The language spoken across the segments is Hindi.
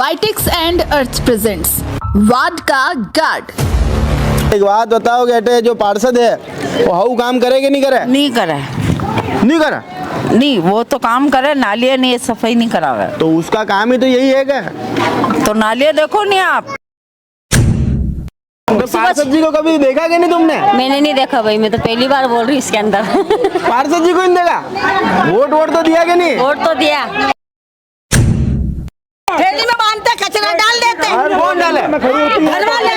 वाइटिक्स एंड अर्थ प्रेजेंट्स वाद का गार्ड। एक बात बताओ बेटे, जो पार्षद है वो हाउ काम करे कि नहीं करे? नहीं करे। नहीं करा? नहीं, वो तो काम करे, नालियाँ नहीं सफाई नहीं करावे। तो उसका काम ही तो यही है क्या? तो नालियाँ देखो नहीं आप। तो पार्षद जी को कभी देखा कि नहीं तुमने? मैंने नहीं देखा भाई, मैं तो पहली बार बोल रही हूँ इसके अंदर। पार्षद जी को नहीं देखा? वोट तो दिया कि नहीं? वोट तो दिया। थैली में बांधते कचरा डाल देते। कौन डाले? घर वाले।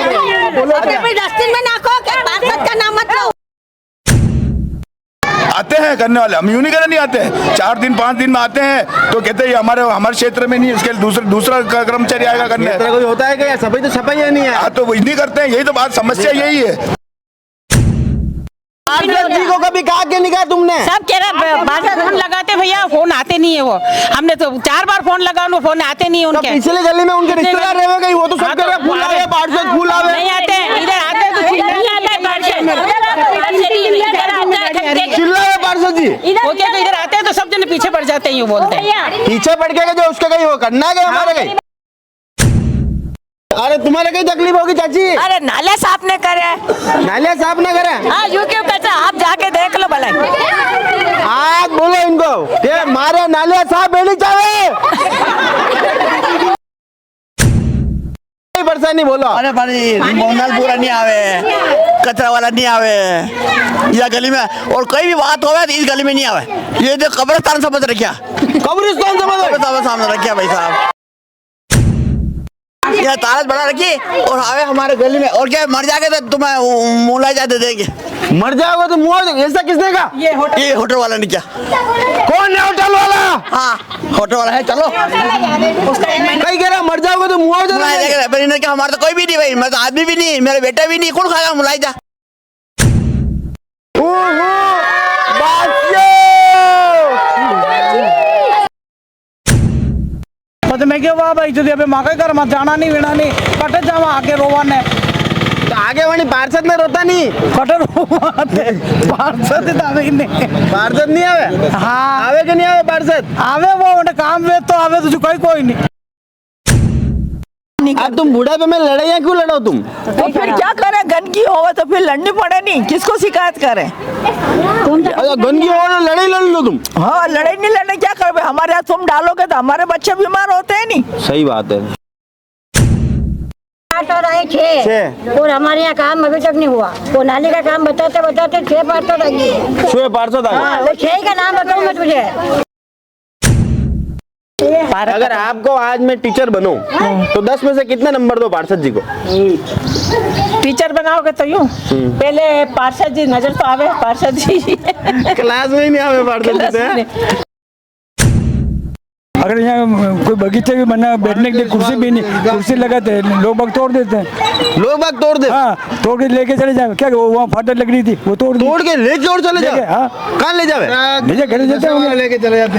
अपने डस्टबिन में नाखो, क्या पार्षद का नाम मत लो। आते हैं करने वाले, हम यूं नहीं करने नहीं आते हैं। 4 दिन 5 दिन में आते हैं तो कहते हैं हमारे क्षेत्र में नहीं, उसके दूसरा कर्मचारी आएगा करने। इस तरह कोई होता है क्या? सफाई तो सफाई है नहीं है। हाँ, तो वो नहीं करते हैं, यही तो बात, समस्या यही है। पार्षद जी को कभी कहा कि नहीं कहा तुमने? सब कह रहे पार्षद फोन लगाते भैया, फोन आते नहीं है। वो हमने तो 4 बार फोन लगा, वो फोन आते नहीं है तो उनके। पिछले गली में उनके रिश्तेदार रहे गए, वो तो सब कह रहे फूल आवे, पार्षद फूल आवे। नहीं आते, इधर आते तो चिल्लाए पार्षद जी। वो क्या, तो इधर आते हैं तो सब जने पीछे पड़ जाते हैं, यूँ बोलते हैं। पीछे पड़ के जो उसका कहीं वो करना है हमारे कहीं। अरे तुम्हारे कहीं तकलीफ होगी चाची? अरे नाले साफ नहीं करे। नाले साफ ना करे? हाँ, यू क्यों कचरा आप जाके देख लो भला। आज बोलो इनको कि मारे नाले साफ होनी चाहिए। परेशानी बोलो। अरे पानी मोहनलाल पूरा नहीं आवे, कचरा वाला नहीं आवे या गली में, और कोई भी बात होवे तो इस गली में नहीं आवे। ये जो कब्रिस्तान समझ रखिया, कब्रिस्तान समझ सामने रखिया भाई साहब। यह तारत बना रखी और आवे हमारे गली में, और क्या मर जाके तो तुम्हें मुँह जाते देंगे। मर जाओगे तो मुँह, ऐसा किसने कहा? ये होटल वाला ने क्या? कौन है होटल वाला? हाँ, होटल वाला है। चलो कहीं कह रहा मर जाओगे तो मुँह क्या? हमारा तो कोई भी नहीं भाई, मैं तो आदमी भी नहीं, मेरा बेटा भी नहीं, कौन खाएगा मुलाई जा। मैं क्या वाह भाई, अबे माके घर मत जाना नहीं वेना नहीं कटे जावा आगे रोवन है। तो आगे वाली पार्षद में रोता नहीं? कटे रोवाते पार्षद दावे नहीं। पार्षद नहीं आवे? हाँ आवे कि नहीं आवे पार्षद? आवे, वो उन्हें काम वे तो आवे, तो कोई नहीं। अब तुम बुढ़ापे में लड़ाइयाँ क्यों लड़ो तुम? तो फिर क्या करे, गंदगी हो तो फिर लड़नी पड़े नहीं, किसको शिकायत करे? गंदगी हो तो लड़ाई लड़ लो तुम। हाँ, लड़ाई नहीं लड़ने क्या कर, हमारे यहाँ तुम डालोगे तो हमारे बच्चे बीमार होते हैं नहीं। सही बात है। 6 और हमारे यहाँ काम अभी तक नहीं हुआ। वो नाली का काम बताते बताते 6 पार्षद आ गए। 6 पार्षद आ गए? 6 का नाम बताऊँ मैं तुझे। अगर आपको आज मैं टीचर बनूं तो 10 में से कितने नंबर दो पार्षद जी को? टीचर बनाओगे तो यूँ पहले पार्षद जी नजर तो आवे, पार्षद जी क्लास में ही नहीं आवे पार्षद जी से। अगर यहाँ कोई बगीचे भी बना, बैठने के लिए कुर्सी भी नहीं, कुर्सी लगाते हैं लोग बाग तोड़ देते हैं। लोग बाग तोड़ दे? हाँ, तोड़ के लेके चले जाए। क्या वो वहाँ फाटक लग रही थी, वो तोड़ के लेके और चले जाए? हाँ, कहाँ ले जावे? घर जाते हैं, लेके चले जाते।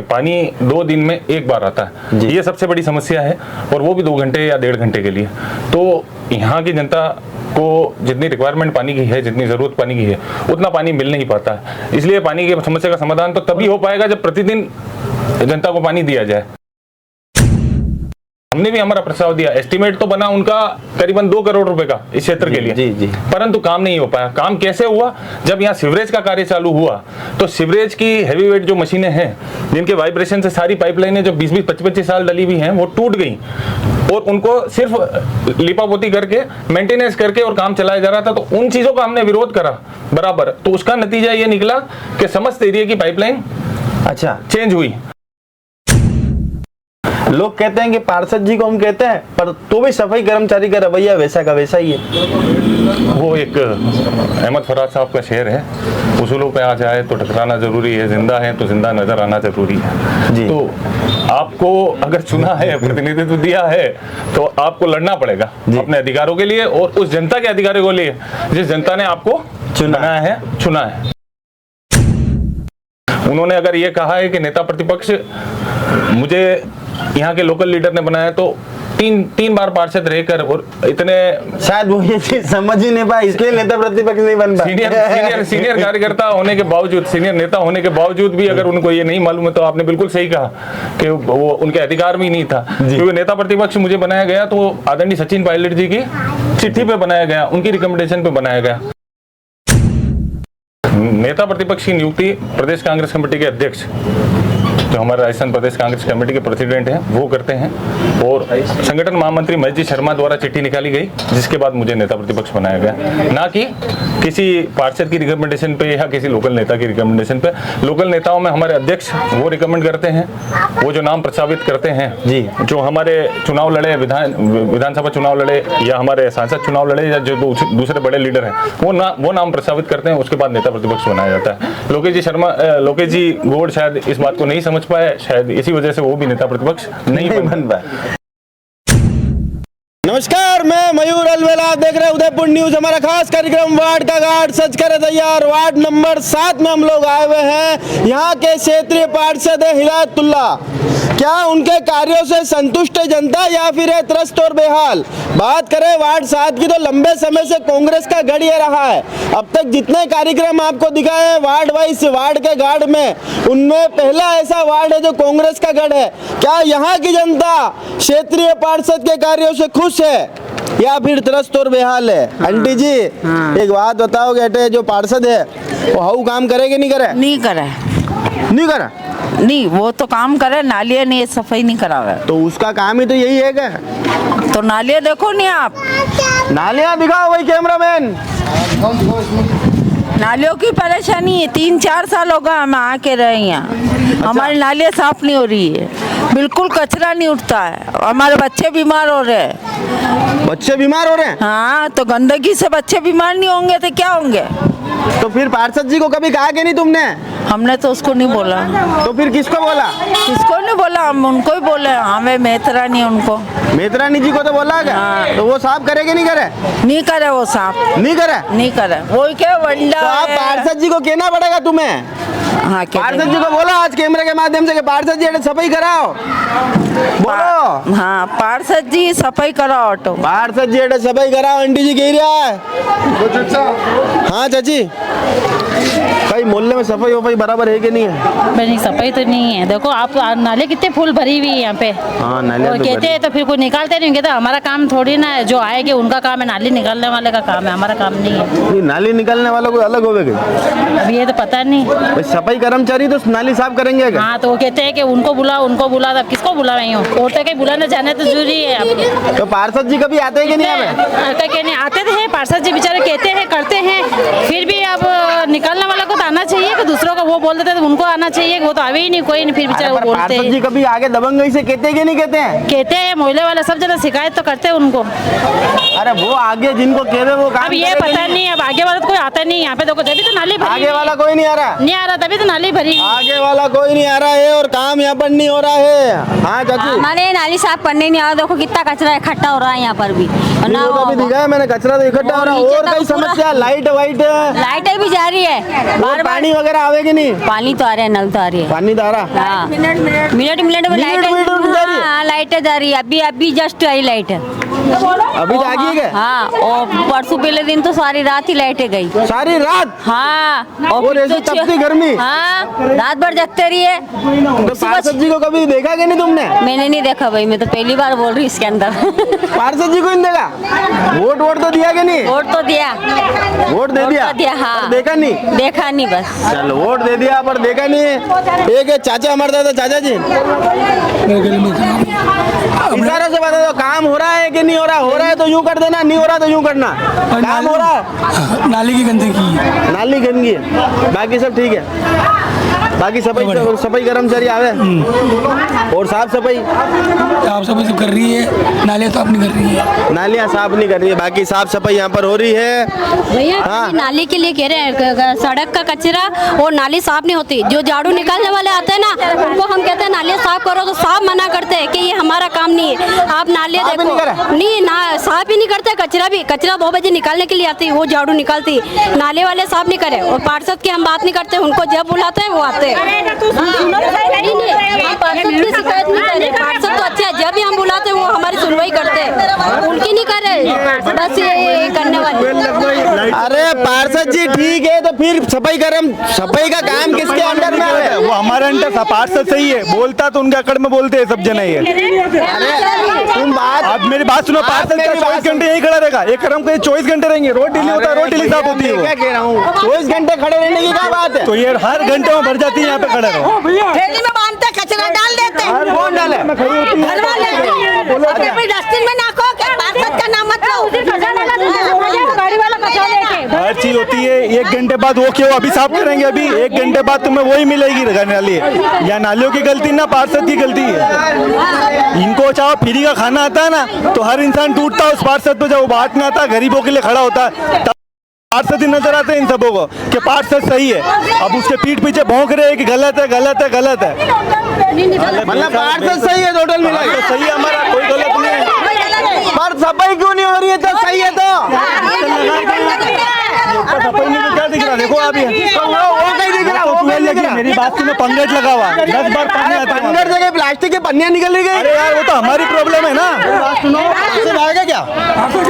पानी 2 दिन में 1 बार आता है, ये सबसे बड़ी समस्या है, और वो भी 2 घंटे या 1.5 घंटे के लिए। तो यहाँ की जनता को जितनी रिक्वायरमेंट पानी की है, जितनी जरूरत पानी की है, उतना पानी मिल नहीं पाता है। इसलिए पानी की समस्या का समाधान तो तभी हो पाएगा जब प्रतिदिन जनता को पानी दिया जाए। हमने भी हमारा प्रस्ताव दिया, एस्टीमेट तो बना उनका करीबन 2 करोड़ रुपए का इस क्षेत्र के लिए, परंतु काम नहीं हो पाया। काम कैसे हुआ? जब यहाँ सिवरेज का कार्य चालू हुआ तो सिवरेज की हैवी वेट जो मशीनें हैं, जिनके वाइब्रेशन से सारी पाइपलाइनें जो 20-20, 25-25 साल डली हुई हैं, वो टूट गई, और उनको सिर्फ लिपापोती करके, मेंटेनेंस करके और काम चलाया जा रहा था। तो उन चीजों का हमने विरोध करा बराबर। तो उसका नतीजा ये निकला कि समस्त एरिया की पाइपलाइन चेंज हुई। लोग कहते हैं कि पार्षद जी को हम कहते हैं, पर तो भी सफाई कर्मचारी का रवैया वैसा का वैसा ही है। वो एक अहमद फराज साहब का शेर है, उसूलों पे आ जाए तो टकराना जरूरी है, जिंदा है तो जिंदा नजर आना जरूरी है जी। तो आपको अगर चुना है, प्रतिनिधित्व दिया है, तो आपको लड़ना पड़ेगा अपने अधिकारों के लिए और उस जनता के अधिकारों के लिए जिस जनता ने आपको चुना है। उन्होंने अगर ये कहा है कि नेता प्रतिपक्ष मुझे यहाँ के लोकल लीडर ने बनाया, तो तीन बार पार्षद रहकर और इतने शायद वो ये चीज समझ ही नहीं पाए, इसलिए नेता प्रतिपक्ष नहीं बन पाए। सीनियर कार्यकर्ता होने के बावजूद, सीनियर नेता होने के बावजूद भी अगर उनको ये नहीं मालूम है तो आपने बिल्कुल सही कहा कि वो उनके अधिकार में ही नहीं था। क्योंकि नेता प्रतिपक्ष मुझे बनाया गया तो आदरणीय सचिन पायलट जी की चिट्ठी पे बनाया गया, उनकी रिकमेंडेशन पे बनाया गया। नेता प्रतिपक्ष की नियुक्ति प्रदेश कांग्रेस कमेटी के अध्यक्ष, जो हमारे राजस्थान प्रदेश कांग्रेस कमेटी के प्रेसिडेंट हैं, वो करते हैं। और संगठन महामंत्री महेश जी शर्मा द्वारा चिट्ठी निकाली गई, जिसके बाद मुझे नेता प्रतिपक्ष बनाया गया, ना कि किसी पार्षद की रिकमेंडेशन पे या किसी लोकल नेता की रिकमेंडेशन पे। लोकल नेताओं में हमारे अध्यक्ष वो रिकमेंड करते हैं, वो जो नाम प्रस्तावित करते हैं जी, जो हमारे चुनाव लड़े, विधानसभा चुनाव लड़े या हमारे सांसद चुनाव लड़े या जो दूसरे बड़े लीडर हैं, वो नाम प्रस्तावित करते हैं, उसके बाद नेता प्रतिपक्ष बनाया जाता है। लोकेश जी गौड़ शायद इस बात को नहीं समझ पाए, शायद इसी वजह से वो भी नेता प्रतिपक्ष नहीं बन पाए। नमस्कार, मैं मयूर अलवेला, आप देख रहे हैं उदयपुर न्यूज। हमारा खास कार्यक्रम वार्ड का गार्ड सज करे तैयार। वार्ड नंबर 7 में हम लोग आए हुए हैं। यहाँ के क्षेत्रीय पार्षद है हिदायतुल्लाह। क्या उनके कार्यों से संतुष्ट है जनता या फिर है त्रस्त और बेहाल? बात करें वार्ड 7 की तो लंबे समय से कांग्रेस का गढ़ ये रहा है। अब तक जितने कार्यक्रम आपको दिखाए हैं वार्ड वाइज वार्ड के गार्ड में, उनमें पहला ऐसा वार्ड है जो कांग्रेस का गढ़ है। क्या यहाँ की जनता क्षेत्रीय पार्षद के कार्यों से खुश है या फिर त्रस्त और बेहाल है? आंटी जी एक बात बताओ, बेटे जो पार्षद है वो हाउ काम करेगा नहीं करे? नहीं करे, नहीं करा नहीं, वो तो काम करे, नालियाँ नहीं सफाई नहीं करावे, तो उसका काम ही तो यही है क्या? तो नालियाँ देखो नहीं आप, नालियाँ दिखाओ भाई कैमरामैन। नालियों की परेशानी है, 3-4 साल होगा हम आके रहे यहाँ। हमारी नालियाँ साफ नहीं हो रही है, बिल्कुल कचरा नहीं उठता है, हमारे बच्चे बीमार हो रहे हैं। बच्चे बीमार हो रहे हैं? हाँ, तो गंदगी से बच्चे बीमार नहीं होंगे तो क्या होंगे? तो फिर पार्षद जी को कभी कहा कि नहीं तुमने? हमने तो उसको नहीं बोला। तो फिर किसको बोला? किसको नहीं बोला, हम उनको ही बोले। हमें मेहतरानी उनको, मेहतरानी जी को तो बोला क्या? हाँ। तो वो साफ करेगे नहीं करे? नहीं करे वो साफ, नहीं करे? नहीं करे, वो क्या वंडा तो आप पार्षद जी को कहना पड़ेगा तुम्हें। हाँ, पार्षद जी को बोलो आज कैमरे के माध्यम से कि पार्षद जी सफाई कराओ, बोलो। हाँ, पार्षद जी सफाई कराओ, ऑटो पार्षद जी सफाई कराओ। आंटी जी कह रहा है। हाँ चाची, भाई मोहल्ले में सफाई वफाई बराबर है कि नहीं है? नहीं, सफाई तो नहीं है। देखो आप नाले कितने फूल भरी हुई है यहाँ पे। हाँ, नाले तो कहते हैं तो फिर कोई निकालते नहीं, कहते हमारा काम थोड़ी ना है, जो आएंगे उनका काम है, नाली निकालने वाले का काम है, हमारा काम नहीं है। नाली निकालने वाला कोई अलग होगा? अभी ये तो पता नहीं। सफाई कर्मचारी तो नाली साफ करेंगे क्या? हाँ, तो वो कहते हैं कि उनको बुला, उनको बुला, तब किसको बुला रही हूँ? औरतें के बुलाने जाने तो जरूरी है आपको। तो पार्षद जी कभी आते हैं कि नहीं? आते थे पार्षद जी, बेचारे कहते हैं करते हैं, फिर भी अब निकालने वाला को तो आना चाहिए कि दूसरों का वो बोल देते तो उनको आना चाहिए, वो तो आवे ही नहीं कोई नहीं, फिर बेचारे वो बोलते हैं। पार्षद जी कभी आगे दबंगई से कहते हैं कि नहीं कहते हैं? कहते हैं, मोहल्ले वाले सब जना शिकायत तो करते हैं उनको। अरे वो आगे जिनको कह रहे वो काम अब ये पता नहीं, अब आगे वाला तो कोई आता नहीं यहाँ पे। देखो जब तो नाली भरी, आगे वाला कोई नहीं आ रहा, नहीं आ रहा, तभी तो नाली भरी, आगे वाला कोई नहीं आ रहा है और काम यहाँ पर नहीं हो रहा है। हाँ चाची, हमारे नाली साफ करने नहीं आ रहा, देखो कितना कचरा इकट्ठा हो रहा है यहाँ पर भी ना। वो अभी दिखाया मैंने, कचरा तो इकट्ठा हो रहा है। और कई समस्या, लाइट वाइट, लाइटें भी जा रही है, बार पानी वगैरह आवेगी नहीं? पानी तो आ रहा है, नल तो आ रही है, पानी तो आ रहा। हाँ, मिनट में लाइटें जा रही है। अभी जस्ट आई लाइट, अभी जागी है? हाँ, और परसों पहले दिन तो सारी रात ही लाइटें गई, सारी रात। हाँ, और ऐसी तपती गर्मी। हाँ, रात भर जगते रही है। तो पार्षद जी को कभी देखा कि नहीं तुमने? मैंने नहीं देखा भाई, मैं तो पहली बार बोल रही इसके अंदर। पार्षद जी को नहीं देखा? वोट तो दिया कि नहीं? वोट तो दिया, वोट दे दिया। हाँ, देखा नहीं? देखा नहीं बस। चलो, वोट दे दिया पर देखा नहीं। एक चाचा मरता था, चाचा जी इशारों से बता दो काम हो रहा है कि नहीं हो रहा? हो रहा है तो यूं कर देना, नहीं हो रहा तो यूं करना। काम हो रहा है? नाली की गंदगी है, नाली गंदगी है, बाकी सब ठीक है। बाकी सफाई कर्मचारी आवे और साफ सफाई तो कर रही है, नालियाँ साफ नहीं कर रही है, नालियाँ साफ नहीं कर रही है, बाकी साफ सफाई यहाँ पर हो रही है। भैया हाँ। नाली के लिए कह रहे हैं, सड़क का कचरा और नाली साफ नहीं होती। जो झाड़ू निकालने वाले आते हैं ना, उनको हम कहते हैं नालियाँ साफ करो, तो साफ मना करते हैं कि ये हमारा काम नहीं है। आप नालियाँ देखो, नहीं ना साफ ही नहीं करते। कचरा 2 बजे निकालने के लिए आती है, वो झाड़ू निकालती, नाले वाले साफ नहीं करे। और पार्षद की हम बात नहीं करते, उनको जब बुलाते हैं वो आते हैं। पार्षद की शिकायत नहीं कर रहे, पार्षद तो अच्छा है, जब भी हम बुलाते हैं वो हमारी सुनवाई उनकी नहीं कर रहे, बस ये करने वाले। अरे पार्षद जी ठीक है, तो फिर सफाई का काम किसके अंडर में है? वो हमारे अंडर था, पार्षद सही है, बोलता तो उनके अकड़ में बोलते हैं सब जने ये। तुम बात, आप मेरी बात सुनो, पार्षद का 24 घंटे यही खड़ा रहेगा, एक कर्म के 24 घंटे रहेंगे, रोड डिले होता है, रोड डिले साफ होती है। क्या कह रहा हूँ, 24 घंटे खड़े रहने की क्या बात है? तो ये हर घंटे में भर जाती है, यहाँ पे खड़े रहो। थैली में बांधते कचरा डाल देते, कौन डाले? घर वाले। अरे भाई डस्टबिन में नाखो, क्या पार्षद का नाम मत लो। गाड़ी वाला कचरा लेके हर चीज होती है, 1 घंटे बाद वो क्यों अभी साफ करेंगे, अभी 1 घंटे बाद तुम्हें वही मिलेगी नाली। या नालियों की गलती ना पार्षद की गलती है। इनको चाहो फ्री का खाना आता है ना, तो हर इंसान टूटता है उस पार्षद पे, जब वो बात में आता है गरीबों के लिए खड़ा होता है, तब पार्षद ही नजर आते हैं इन सबों को कि पार्षद सही है। अब उसके पीठ पीछे भौंक रहे हैं कि गलत है, गलत है, गलत है। मतलब पार्षद सही है, टोटल मिला के सही है, हमारा कोई गलत नहीं है। पर सफाई क्यों नहीं हो रही है? तो सही है तो सफाई नहीं तो क्या दिख रहा, देखो आप वो कहीं दिख रहा, वो कहीं दिख रहा। मेरी बात सुनो, पंगट लगा हुआ 10 बार पानी आता है। अंदर जगह प्लास्टिक की पन्नियां निकल गई। अरे यार वो तो हमारी प्रॉब्लम है ना। बात सुनो, पार्षद आएगा क्या?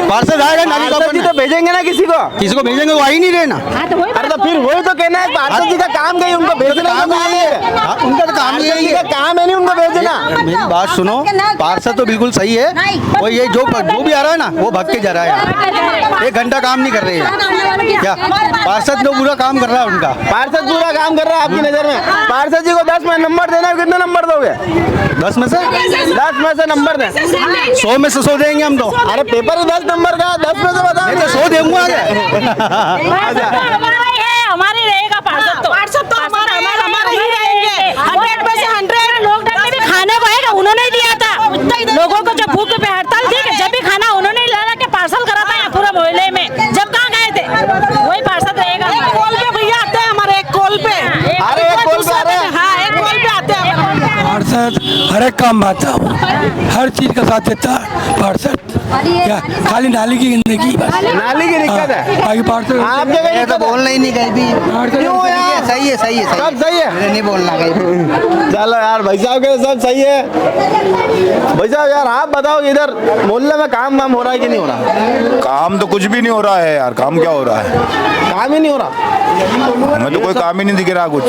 पार्षद आएगा, नाली पार्षद जी तो भेजेंगे ना किसी को भेजेंगे, वो आ ही नहीं रहे ना। अरे तो फिर वही तो कहना है, पार्षद जी का काम गई, उनको भेजना काम है, उनका तो काम यही है, काम है नहीं उनको भेजना। मेरी बात सुनो, पार्षद तो बिल्कुल सही है, और ये जो भी आ रहा है ना वो भाग के जा रहा है, 1 घंटा काम नहीं कर रहे हैं क्या? पार्षद तो पूरा काम कर रहा है उनका। पार्षद पूरा काम कर रहा है आपकी नजर में? पार्षद जी को 10 में नंबर देना है, कितने नंबर दोगे? 10 में से 10 में से नंबर दें। 100 में से 100 देंगे हम तो। अरे पेपर ही 10 नंबर का, 10 में से बताओ। मैं तो 100 दूंगा हमारी रहेगा पार्षद तो हमारा ही रहेंगे। 100 में से 100। लॉकडाउन में भी खाने को आएगा, उन्होंने ही दिया था लोगों को, जब भूख पे हड़ताल थी, जब भी खाना उन्होंने ला के पार्सल करा था यहाँ पूरे मोहल्ले में। जब कहाँ गए थे, वही पार्षद रहेगा। कॉल पे भैया आते हैं हमारे, एक कॉल पे। अरे एक कॉल पे आ रहे हैं। हाँ, एक कॉल पे आते हैं। पार्षद हर एक काम आता हूँ, हर चीज का साथ देता है पार्षद। क्या खाली नाली की गंदगी, बस नाली की दिक्कत है। बाकी पार्षद आप जगह तो बोलना ही नहीं कहीं भी। क्यों यार? सही है, सही है, सब सही है, नहीं बोलना कहीं। चलो यार, भाई साहब के सब सही है। भाई साहब यार आप बताओ, इधर मोहल्ले में काम वाम हो रहा है कि नहीं हो रहा? काम तो कुछ भी नहीं हो रहा है यार, काम क्या हो रहा है? काम ही नहीं हो रहा, हमें तो कोई काम ही नहीं दिख रहा कुछ।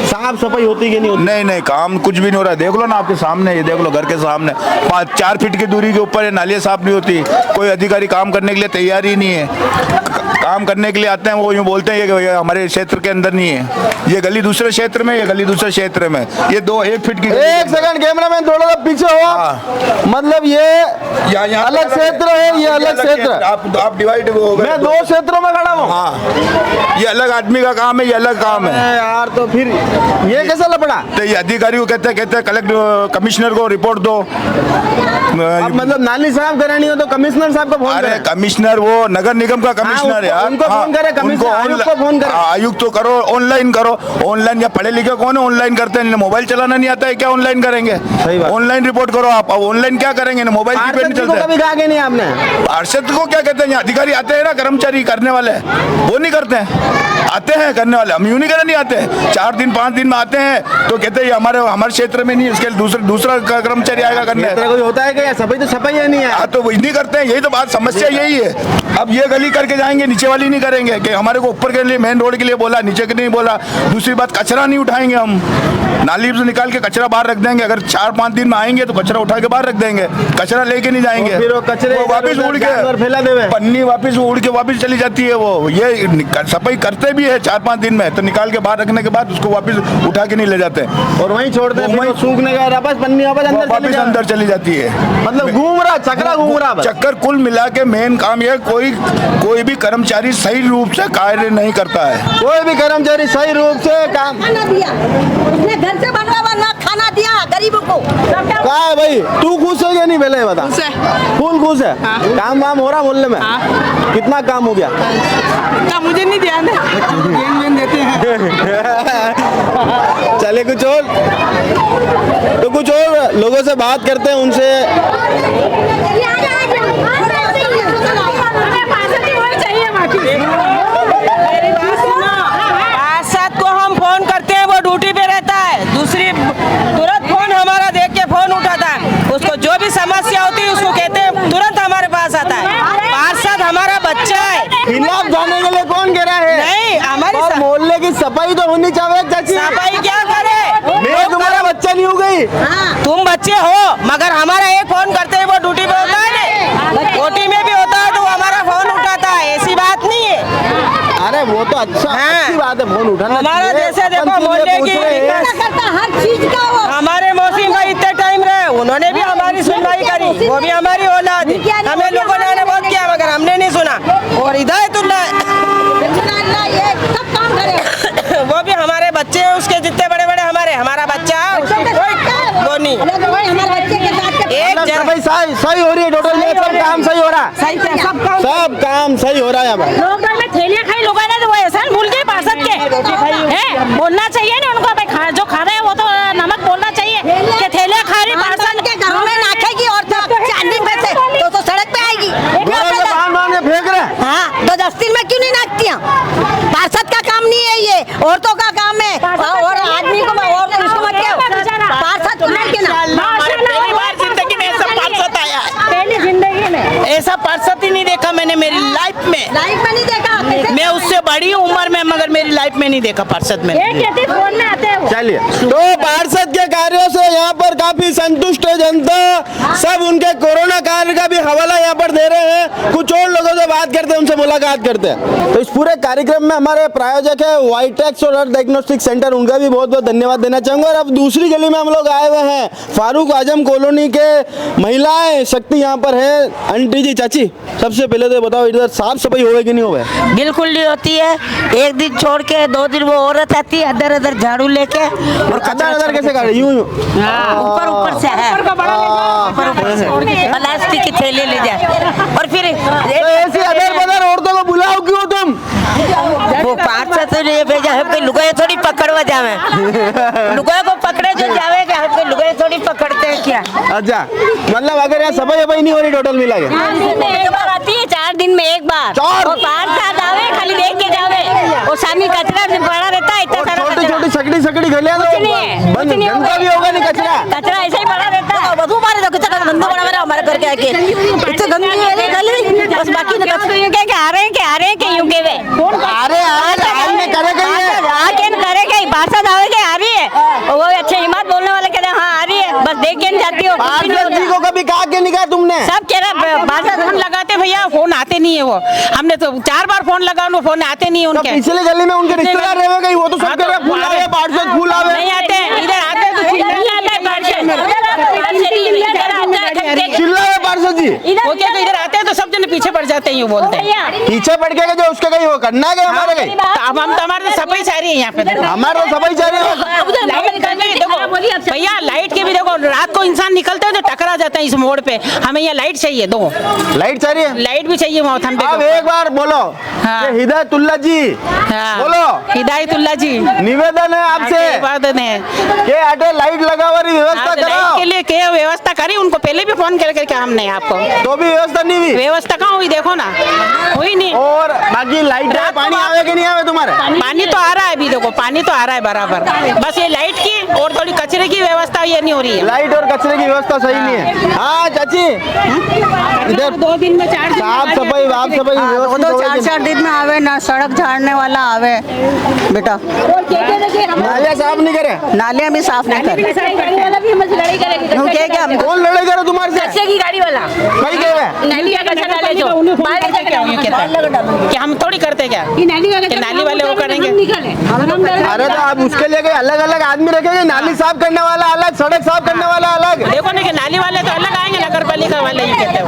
साफ सफाई होती कि नहीं होती? नहीं, काम कुछ भी नहीं हो रहा है। देख लो ना आपके सामने, ये देख लो घर के सामने 4 फीट की दूरी के ऊपर ये नालियाँ साफ नहीं होती। कोई अधिकारी काम करने के लिए तैयार ही नहीं है। काम करने के लिए आते हैं, वो यूँ बोलते हैं कि हमारे क्षेत्र के अंदर नहीं है, ये गली दूसरे क्षेत्र में, ये गली दूसरे क्षेत्र में। ये 1 फीट की। 1 सेकंड कैमरा मैन थोड़ा सा पीछे हो। मतलब ये यहाँ अलग क्षेत्र है, ये अलग क्षेत्र। आप डिवाइड हो गए। मैं 2 क्षेत्रों में खड़ा हूँ। हाँ, ये अलग आदमी का काम है, ये अलग काम है यार। तो फिर ये कैसा लपड़ा? तो ये अधिकारी को कहते हैं कलेक्टर कमिश्नर को रिपोर्ट दो। अब मतलब नाली साफ करानी हो तो कमिश्नर साहब को फोन अरे करें। कमिश्नर वो नगर निगम का कमिश्नर यार, उनको फोन करे, कमिश्नर आयुक्त को फोन करे। आयुक्त तो करो, ऑनलाइन करो। ऑनलाइन या पढ़े लिखे कौन है ऑनलाइन करते हैं? मोबाइल चलाना नहीं आता है क्या? ऑनलाइन करेंगे, ऑनलाइन रिपोर्ट करो आप। अब ऑनलाइन क्या करेंगे? मोबाइल की पे नहीं चलते। कभी कहा कि नहीं आपने? पार्षद को क्या कहते हैं? अधिकारी आते हैं ना, कर्मचारी करने वाले, वो नहीं करते हैं। आते हैं करने वाले, हम यूँ नहीं करने नहीं आते। 4 दिन 5 दिन में आते हैं तो कहते हैं हमारे क्षेत्र में नहीं, इसके दूसरा कर्मचारी आएगा करने। कोई होता है क्या? सफाई तो सफाई है नहीं है। तो नहीं करते हैं, यही तो बात, समस्या यही है। अब ये गली करके जाएंगे, नीचे वाली नहीं करेंगे कि हमारे को ऊपर के लिए मेन रोड के लिए बोला, नीचे के नहीं बोला। दूसरी बात, कचरा नहीं उठाएंगे हम, नाली से निकाल के कचरा बाहर रख देंगे। अगर 4-5 दिन में आएंगे तो कचरा उठा के बाहर रख देंगे, कचरा लेके नहीं जाएंगे। फिर वो कचरे वापस उड़ के फैला देवे, पन्नी वापस उड़ के वापस चली जाती है। वो ये सफाई करते भी है 4-5 दिन में, तो निकाल के बाहर रखने के बाद उसको वापस उठा के नहीं ले जाते और वहीं छोड़ते हैं। वहीं सूखने का वापस पन्नी वापस अंदर चली जाती है। मतलब घूम रहा चक्रा, घूम रहा चक्कर। कुल मिला के मेन काम ये, कोई भी कर्मचारी सही रूप से कार्य नहीं करता है। कोई भी कर्मचारी सही रूप से काम उसने घर से बनवा खाना दिया गरीबों को। कहा है भाई? तू खुश है या नहीं? पहले बता। फुल खुश है। काम वाम हो रहा मोहल्ले में? कितना काम हो गया? मुझे नहीं ध्यान है, देते हैं। चले कुछ और लोगों से बात करते हैं, उनसे। पार्षद को हम फोन करते हैं, वो ड्यूटी पे रहता है। दूसरी तुरंत फोन हमारा देख के फोन उठाता है, उसको जो भी समस्या होती है उसको कहते हैं तुरंत हमारे पास तुम बच्चे हो मगर हमारा एक फोन करते हैं, वो ड्यूटी पे होता है, ओटी में भी होता है तो वो हमारा फोन उठाता है, ऐसी बात नहीं है। अरे वो तो अच्छी बात है, फोन उठाना हमारा जैसे देखो मोहल्ले की हर चीज का वो हमारे मौसी भाई इतने टाइम रहे, उन्होंने भी हमारी सुनवाई करी, वो भी हमारी औलाद है। हमें लोगों ने बहुत किया मगर हमने नहीं सुना। और हिदायतुल्लाह ये सब काम करे, वो भी हमारे बच्चे हैं, उसके जितने बड़े बड़े हमारा बच्चा है, वो नहीं। हमारे बच्चे के साथ एक जन भाई सही हो रही है, टोटल में सब काम सही हो रहा है, सब काम सही हो रहा है। भाई लॉकडाउन में थैलियां खाई लोगों ने, तो वो ऐसा भूल गए पार्षद के हैं, बोलना चाहिए ना उनको, भाई जो खा रहे हैं वो तो नमक बोलना चाहिए कि थैलियां खा रही पार्षद के घरों में नाखेगी और चांदी में से तो सड़क पे आएगी। फेंक रहे हैं। हाँ तो डस्टबिन में क्यों नहीं नाखती हैं? पार्षद का काम नहीं है ये, औरतों का काम है। और आदमी को और उसको मत कहो, पार्षद चुनाव के ना। पहली बार जिंदगी में ऐसा पार्षद आया है, पहली जिंदगी में ऐसा पार्षद ही नहीं देखा मैंने मेरी लाइफ में नहीं देखा। मैं उससे बड़ी उम्र में मगर मेरी लाइफ में नहीं देखा पार्षद में। फोन में आते हैं। चलिए, तो पार्षद के कार्यों से यहाँ पर काफी संतुष्ट है जनता, सब उनके कोरोना कार्य का भी हवाला यहाँ पर दे रहे हैं। कुछ और लोगों से बात करते हैं, उनसे मुलाकात करते हैं। तो इस पूरे कार्यक्रम में हमारे प्रायोजक है वाइटेक्स और अर्थ डायग्नोस्टिक सेंटर, उनका भी बहुत बहुत धन्यवाद देना चाहूंगा। और अब दूसरी गली में हम लोग आए हुए हैं, फारूक आजम कॉलोनी के महिलाएं शक्ति यहाँ पर है। आंटी जी, चाची, सबसे पहले तो बताओ इधर साफ सफाई होवे कि नहीं होवे? बिल्कुल नहीं होती है, एक दिन छोड़ के 2 दिन वो औरत आती है अदर अदर झाड़ू लेके और अदर कैसे कर रही? यूं ऊपर से है, प्लास्टिक की थैली ले जाए और फिर ऐसी अदर बदर औरतों को बुलाओ क्यों तुम? वो पार्षद से नहीं भेजा है, कोई लुगाई थोड़ी पकड़वा जावे, लुगाई को पकड़े जो जावे क्या, कोई लुगाई थोड़ी पकड़ते हैं क्या? अच्छा, मतलब अगर यहाँ सफाई नहीं हो रही टोटल मिला के? एक बार आती है, 4 दिन में एक बार, और पार्षद आवे खाली देख के जावे, और सामने कचरा पड़ा रहता है, इतना सारा छोटी सकड़ी गलियां तो बंद गंदा भी होगा नहीं, कचरा ऐसे ही पड़ा रहता है। बधु मारे तो कचरा गंदा पड़ा है हमारे घर के आके, इतने गंदी है गली, बस बाकी ना कचरा यूं कह के आ रहे हैं कि यूं के वे हाल में करेगा पार्षद आवे के आ रही है, वो अच्छे हिम्मत बोलने वाले कहते हैं हाँ आ रही है, बस देख के जाती हो। पार्षद जी को कभी कहा के नहीं कहा तुमने? सब कह रहा पार्षद फोन लगाते भैया, फोन आते नहीं है, वो हमने तो 4 बार फोन लगा, वो फोन आते नहीं है उनके। पिछले गली में उनके रिश्तेदार रह गए, वो तो सब कह रहे हैं फूल आवे, पार्षद फूल आवे, नहीं आते, इधर आते तो चिल्ला है पार्षद जी। वो क्या इधर आते हैं तो सब जने पीछे पड़ जाते हैं, यूं बोलते हैं पीछे पड़ के जो उसका कहीं वो करना है हमारे कहीं। अब हम तो हमारे तो सफाई चाह रही है यहाँ पे, हमारे तो सफाई चाह रही है। भैया लाइट के भी देखो, रात को इंसान निकलते हैं तो टकरा जाता है इस मोड़ पे, हमें यहाँ लाइट चाहिए, 2 लाइट चाहिए, लाइट भी चाहिए वहाँ हम पे। अब एक बार बोलो हिदायतुल्लाह जी, बोलो हिदायतुल्लाह जी, निवेदन है आपसे, निवेदन है कि आटे लाइट लगा वाली व्यवस्था कराओ। के लिए क्या व्यवस्था करी, उनको पहले भी फोन करके हमने आपको, तो भी व्यवस्था नहीं हुई। व्यवस्था कहाँ हुई देखो ना, हुई नहीं। और बाकी लाइट पानी आवे कि नहीं आवे तुम्हारे? पानी तो आ रहा है अभी, देखो पानी तो आ रहा है बराबर, बस ये लाइट की और थोड़ी कचरे की व्यवस्था ये नहीं हो रही है। लाइट और कचरे की व्यवस्था सही नहीं है। हाँ चाची, इधर 2 दिन में 4 साफ सफाई 4 दिन में आवे ना, सड़क झाड़ने वाला आवे बेटा, नालियाँ साफ नहीं करे, नालियाँ भी साफ नहीं करे, कौन लड़ाई करे तुम्हारे से? की गाड़ी वाला कहीं गए हुए? नाली का कचरा डाले जो कि हम थोड़ी करते क्या, नाली वाले वो करेंगे। अरे तो आप उसके लिए अलग अलग आदमी रखेंगे, नाली साफ करने वाला अलग, सड़क साफ करने वाला अलग। देखो ना कि नाली वाले तो अलग आएंगे, नगर पालिका वाले ये कहते हो,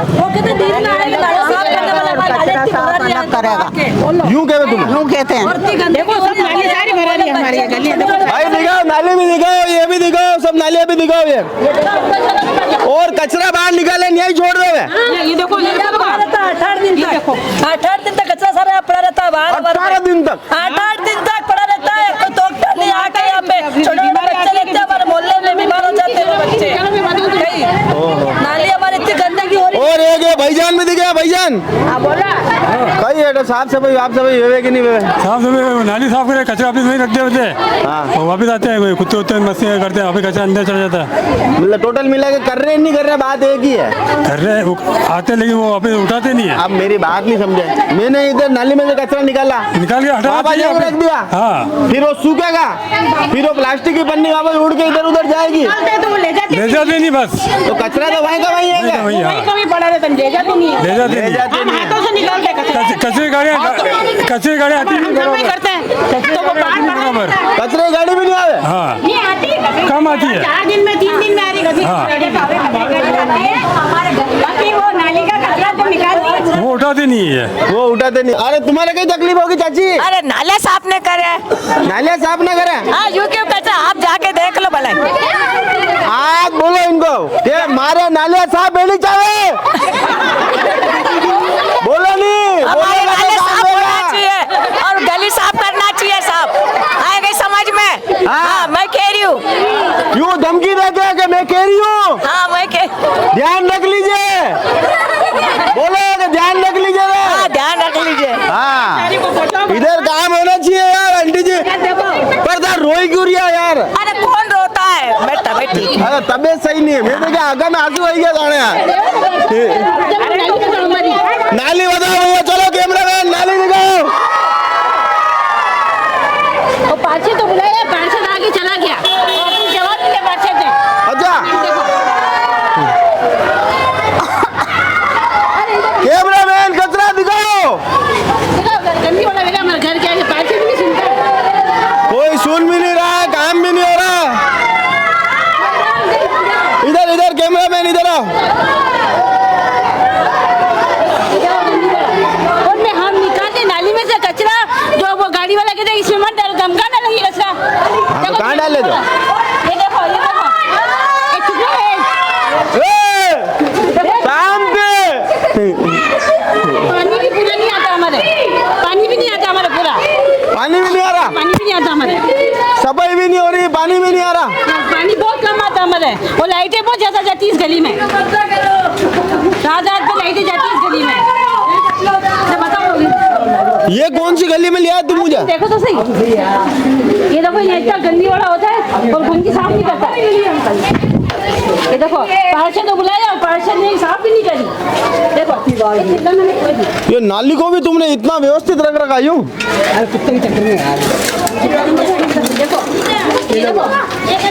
यूं कहते तुम, यूं कहते हैं। देखो सब नाली सारी भरा रही है हमारी गली, भाई दिखाओ, नाली भी दिखाओ, ये भी दिखाओ, सब नालियाँ भी दिखाओ ये, और कचरा बाहर निकाले नहीं छोड़ दो। ये देखो 8 दिन तक कचरा सारा पड़ा रहता है, 18 दिन तक 8 दिन तक पड़ा रहता है, कोई टोकता नहीं आके यहाँ पे, छोटे बच्चे लगते हैं हमारे मोहल्ले में, बीमार हो जाते हैं बच्चे, नाली हमारी इतनी गंदगी हो रही है। और एक भाईजान में दिखे, भाईजान कहीं है साफ सफाई आप सफाई वेवे कि नहीं वेवे? साफ सफाई नाली साफ करे, कचरा ऑफिस में रखते होते हैं और वापस आते हैं, कुत्ते उत्ते मस्ती करते हैं, वापस कचरा अंदर चला जाता है। मतलब टोटल मिला के कर रहे नहीं कर रहे, बात एक ही है। कर रहे हैं आते, लेकिन वो वापस उठाते नहीं है। आप मेरी बात नहीं समझे, मैंने इधर नाली में से कचरा निकाल के हटा रख दिया। हाँ, फिर वो सूखेगा, फिर वो प्लास्टिक की पन्नी वापस उड़ के इधर उधर जाएगी, ले जाते नहीं बस। तो कचरा तो वहीं का वहीं है, कभी पड़ा रहता ले जाते नहीं है, ले जाते नहीं। हाथों से निकालते कचरे गाड़ियाँ आती नहीं करते हैं तो वो बराबर। कचरे गाड़ी भी नहीं आवे। हाँ, नहीं आती, कम आती है, 4 दिन में 3 दिन में आ रही कभी। बाकी वो नाली का कचरा तो निकालती, वो उठाते नहीं है, वो उठाते नहीं। अरे तुम्हारे कहीं तकलीफ होगी चाची? अरे नाले साफ नहीं करे, नाले साफ ना करे। हाँ यूट्यूब कचरा आप जाके देख लो भला। आज बोलो इनको कि मारे नाले साफ नहीं चाहे, बोलो नहीं, हमारे नाले साफ होना चाहिए और गली साफ करना चाहिए, साफ आएगा समझ में। हाँ मैं कह रही हूँ, यूँ धमकी देके कि मैं कह रही हूँ। हाँ मैं ध्यान रख लीजिए, बोलो कि ध्यान रख लीजिए। हाँ ध्यान रख लीजिए। हाँ, इधर काम होना चाहिए यार आंटी जी, पर सर रोई क्यों रही है यार? अरे कौन रोता है, मैं तबीयत ठीक। अरे तबीयत सही नहीं है, मेरे क्या आगा में आंसू आई गया जाने यार। नाली बताओ भैया, चलो कैमरा मैन नाली दिखाओ। पार्षद तो बुलाया, पार्षद आगे चला गया, जवाब नहीं दे पार्षद ने। अच्छा, कैमरा मैन कचरा दिखाओ। गंदी वाला बेटा हमारे घर के आगे, पार्षद भी नहीं सुनता, कोई सुन भी नहीं रहा, काम भी नहीं हो रहा। इधर इधर कैमरा मैन इधर आओ। और मैं हम निकालते नाली में से कचरा, जो वो गाड़ी वाला कहते हैं इसमें मत डालो, हम कहाँ डालेंगे कचरा? तो कहाँ डाले दो? ये देखो ये चुप शाम पे पानी भी पूरा नहीं आता हमारे, पानी भी नहीं आता हमारे पूरा, पानी भी नहीं आ रहा, पानी भी नहीं आता हमारे, सफाई भी नहीं हो रही, पानी भी नहीं आ रहा। पानी बहुत कम आता हमारे, वो लाइटें बहुत ज्यादा जाती है इस गली में, रात रात पे लाइटें जाती है इस गली में। तो बताओ ये कौन सी गली में लिया तुम मुझे? देखो तो सही, ये देखो ये इतना गंदी वाला होता है और गंदी साफ नहीं करता है। ये देखो पार्षद तो बुलाया और पार्षद ने साफ भी नहीं करी। देखो ये नाली को भी तुमने इतना व्यवस्थित रख रखा यूं?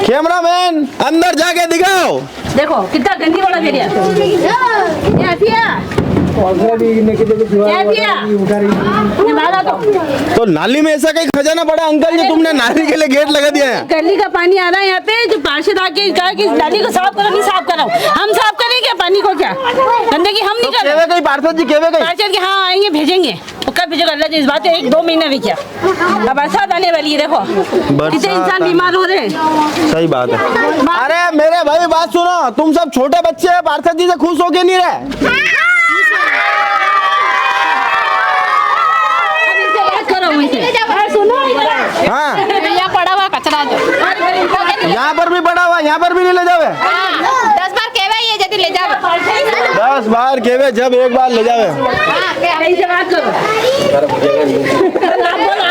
कैमरा मैन अंदर जाके दिखाओ। देखो कितना गंदी वाला एरिया। तो नाली में ऐसा कहीं खजाना पड़ा अंकल जो तुमने नाली के लिए गेट लगा दिया है? गली का पानी आ रहा है यहाँ पे, जो पार्षद आके कहा कि नाली को साफ करो, नहीं साफ करो, हम साफ करेंगे पानी को, क्या गंदगी हम नहीं कर रहे। पार्षद जी केवे गए? पार्षद के हाँ आएंगे, भेजेंगे, कब भेजेगा अल्लाह जी, इस बात 1-2 महीना भी क्या, अब बरसात आने वाली है, देखो कितने इंसान बीमार हो रहे हैं। सही बात है। अरे मेरे भाई बात सुनो, तुम सब छोटे बच्चे हैं, पार्षद जी से खुश होके नहीं रहे? सुनो हाँ, यहाँ पड़ा हुआ कचरा जो यहाँ पर भी पड़ा हुआ, यहाँ पर भी नहीं ले जावे? 10 बार कहवा ये जल्दी ले जाओ। 10 बार केवे जब एक बार ले जावे।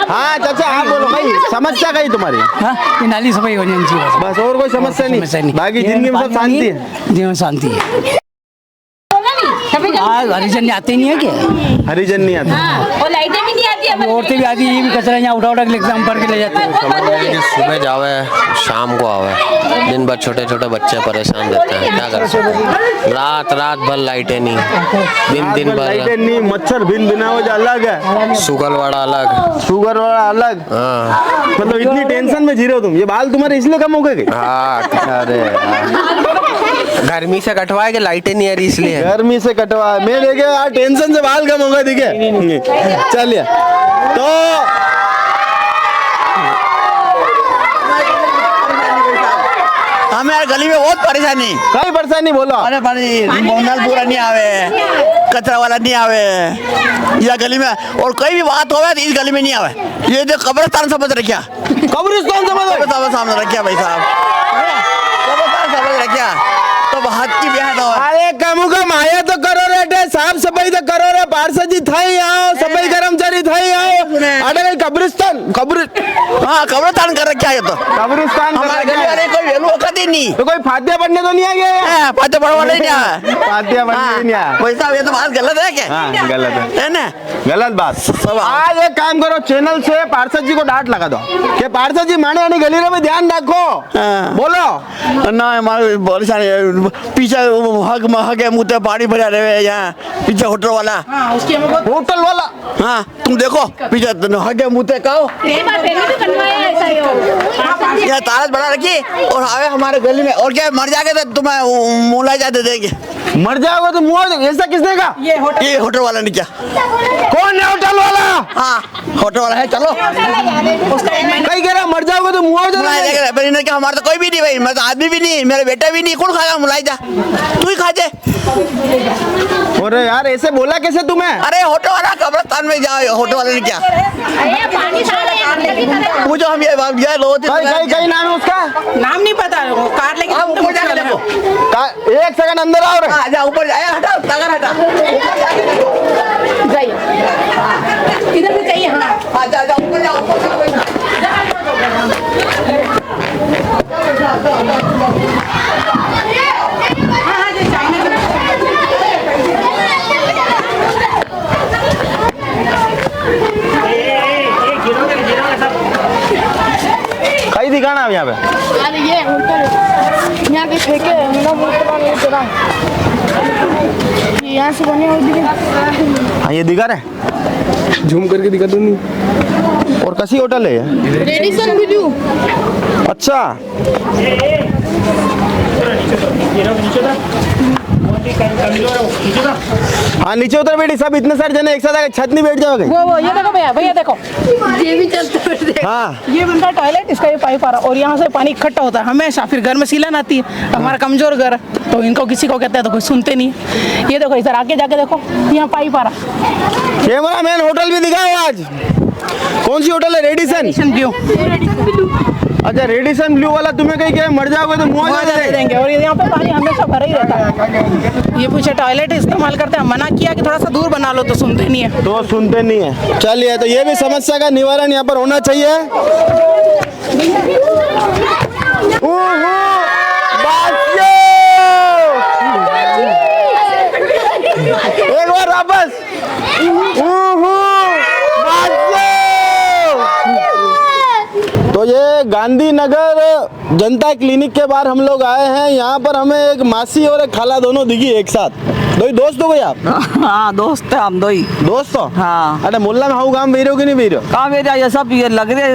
हाँ चाचा आप बोलो भाई, समस्या कही तुम्हारी? ये नाली सफाई होनी चाहिए बस, और कोई समस्या नहीं, बाकी जिंदगी में सब शांति है। जीवन शांति है। हरिजन आते नहीं है क्या? हरिजन नहीं आते, और लाइटें भी नहीं आती है, औरतें भी आती, ये भी कचरा यहाँ उठा उठा के एग्जाम पर के ले जाते हैं। सुबह जावे शाम को आवे, दिन भर छोटे छोटे बच्चे परेशान रहते हैं, क्या कर सकते। रात भर लाइटें नहीं, दिन भर लाइटें नहीं, मच्छर बिन बिना वो अलग है, शुगर वाला अलग, शुगर वाला अलग। हाँ मतलब इतनी टेंशन में जी रहे हो तुम? ये बाल तुम्हारे इसलिए कम हो गए? हाँ, अरे गर्मी से कटवाए कि लाइटें नहीं आ रही इसलिए। गर्मी से कटवा, मैं देखे यार टेंशन से बाल कम हो गए, दिखे। चलिए तो हमें यार गली में बहुत परेशानी। कई परेशानी बोलो? अरे मोहनलाल पूरा नहीं आवे, कचरा वाला नहीं आवे या गली में, और कोई भी बात होवे तो इस गली में नहीं आवे। ये जो कब्रिस्तान समझ रखिया, कब्रिस्तान समझ रखिया भाई साहब, कब्रिस्तान समझ रखिया, तो हाथ की ब्याह तो। अरे कमु कम आया तो करो रे, साफ सफाई तो करो रे, पार्षद जी था यहाँ सफाई कर्मचारी कब्र हाँ कब्रिस्तान कर रखा है ये तो कब्रिस्तान कर हमारे रखा गली है। वाले कोई वैल्यू होता ही नहीं। तो कोई फातिहा पढ़ने तो नहीं आ गया हाँ, फातिहा पढ़वाने नहीं आया। फातिहा पढ़ने नहीं आया। भाई साहब ये तो बात गलत है क्या? हाँ गलत है ना गलत बात। आज एक काम करो, चैनल से पार्षद जी को डांट लगा दो कि पार्षद जी माने आने गली में ध्यान रखो। बोलो ना हमारे परेशान पीछे हक है मुँह पानी भरा रहे यहाँ पीछे होटल वाला। होटल वाला हाँ तुम देखो पीछे हक है मुँह कहो यहाँ तारत बढ़ा रखी और आवे हमारे गली में और क्या मर जाके तो तुम्हें मुलाजा दे देंगे। मर जाओगे तो मुँह ऐसा किसने कहा? ये होटल वाला नहीं क्या? कौन है होटल वाला? हाँ होटल वाला है। चलो कहीं कह रहा मर जाओगे तो मुआवजा क्या? हमारा तो कोई भी नहीं भाई, मैं तो आदमी भी नहीं, मेरा बेटा भी नहीं, कौन खाएगा मुलायजा? तू ही खा जा। अरे यार ऐसे बोला कैसे तुम्हें? अरे होटल वाला कब्रिस्तान में जाओ, होटल वाले ने क्या पूछो हम ये कहीं नाम है उसका? नाम नहीं पता, कार लेके ऊपर जाकर देखो। एक सेकंड अंदर आओ रे। जा ऊपर जाए, हटा तगर हटा जाइए इधर से चाहिए। हाँ जा जा ऊपर जाओ, ऊपर जाओ। कहीं दिखाना है यहाँ पे? यार ये होटल यहाँ के फेंके यहाँ से बने हुए। हाँ ये दिखा रहे, झूम करके दिखा दो नहीं। और कसी होटल है ये? Radisson Blu. अच्छा हाँ नीचे उतर बेटी, सब इतने सारे जने एक साथ आके छत नहीं बैठ जाओगे? वो ये देखो भैया, भैया देखो ये भी चलते। हाँ ये बंदा टॉयलेट, इसका ये पाइप आ रहा और यहाँ से पानी इकट्ठा होता है हमेशा, फिर घर में सीलन आती है। हमारा कमजोर घर है तो इनको किसी को कहते हैं तो कोई सुनते नहीं। ये देखो इधर आके जाके देखो, यहाँ पाइप आ रहा। कैमरा मैन होटल भी दिखाओ आज। कौन सी होटल है? Radisson Blu. अच्छा रेडिसन ब्लू वाला तुम्हें कहीं क्या मर जाओगे तो मुआवजा दे देंगे। और यहाँ पे पानी हमेशा भरा ही रहता है। ये पूछे टॉयलेट इस्तेमाल करते हैं, मना किया कि थोड़ा सा दूर बना लो तो सुनते नहीं है। तो सुनते नहीं है। चलिए तो ये भी समस्या का निवारण यहाँ पर होना चाहिए। एक बार वापस। तो ये गांधीनगर जनता क्लिनिक के बाहर हम लोग आए हैं। यहाँ पर हमें एक मासी और एक खाला दोनों दिखी एक साथ। दो ही दोस्त हो गए आप? हाँ दोस्त है हम, दो ही दोस्त हो? हाँ। अरे मोहल्ला में हाउ काम बेरो कि नहीं बेरो? काम एरिया ये सब ये लग रहे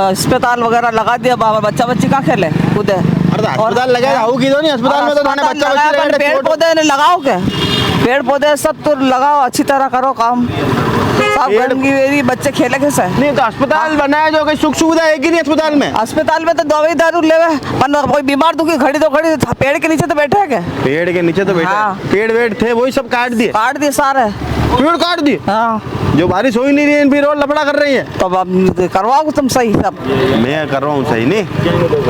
अस्पताल वगैरह लगा दिया। बाबा बच्चा बच्ची का खेले खुद है। अस्पताल लगा हाउ की दो नहीं? अस्पताल में तो थाने बच्चा बच्ची पेड़ पौधे लगाओ के, पेड़ पौधे सब तो लगाओ, अच्छी तरह करो काम। सब गंदगी बच्चे खेले कैसे? नहीं तो अस्पताल बनाया जो कोई सुख सुविधा है कि नहीं अस्पताल में? अस्पताल में तो दवाई दारू ले कोई बीमार दुखी खड़ी तो खड़ी, पेड़ के नीचे तो बैठे है क्या? पेड़ के नीचे तो बैठे। हाँ। पेड़ वेड़ थे वही सब काट दिए सारे पेड़ काट दिए। हाँ जो बारिश हो ही नहीं रही है फिर और लफड़ा कर रही है। तो अब करवाओ तुम सही सब। मैं कर रहा हूँ सही नहीं।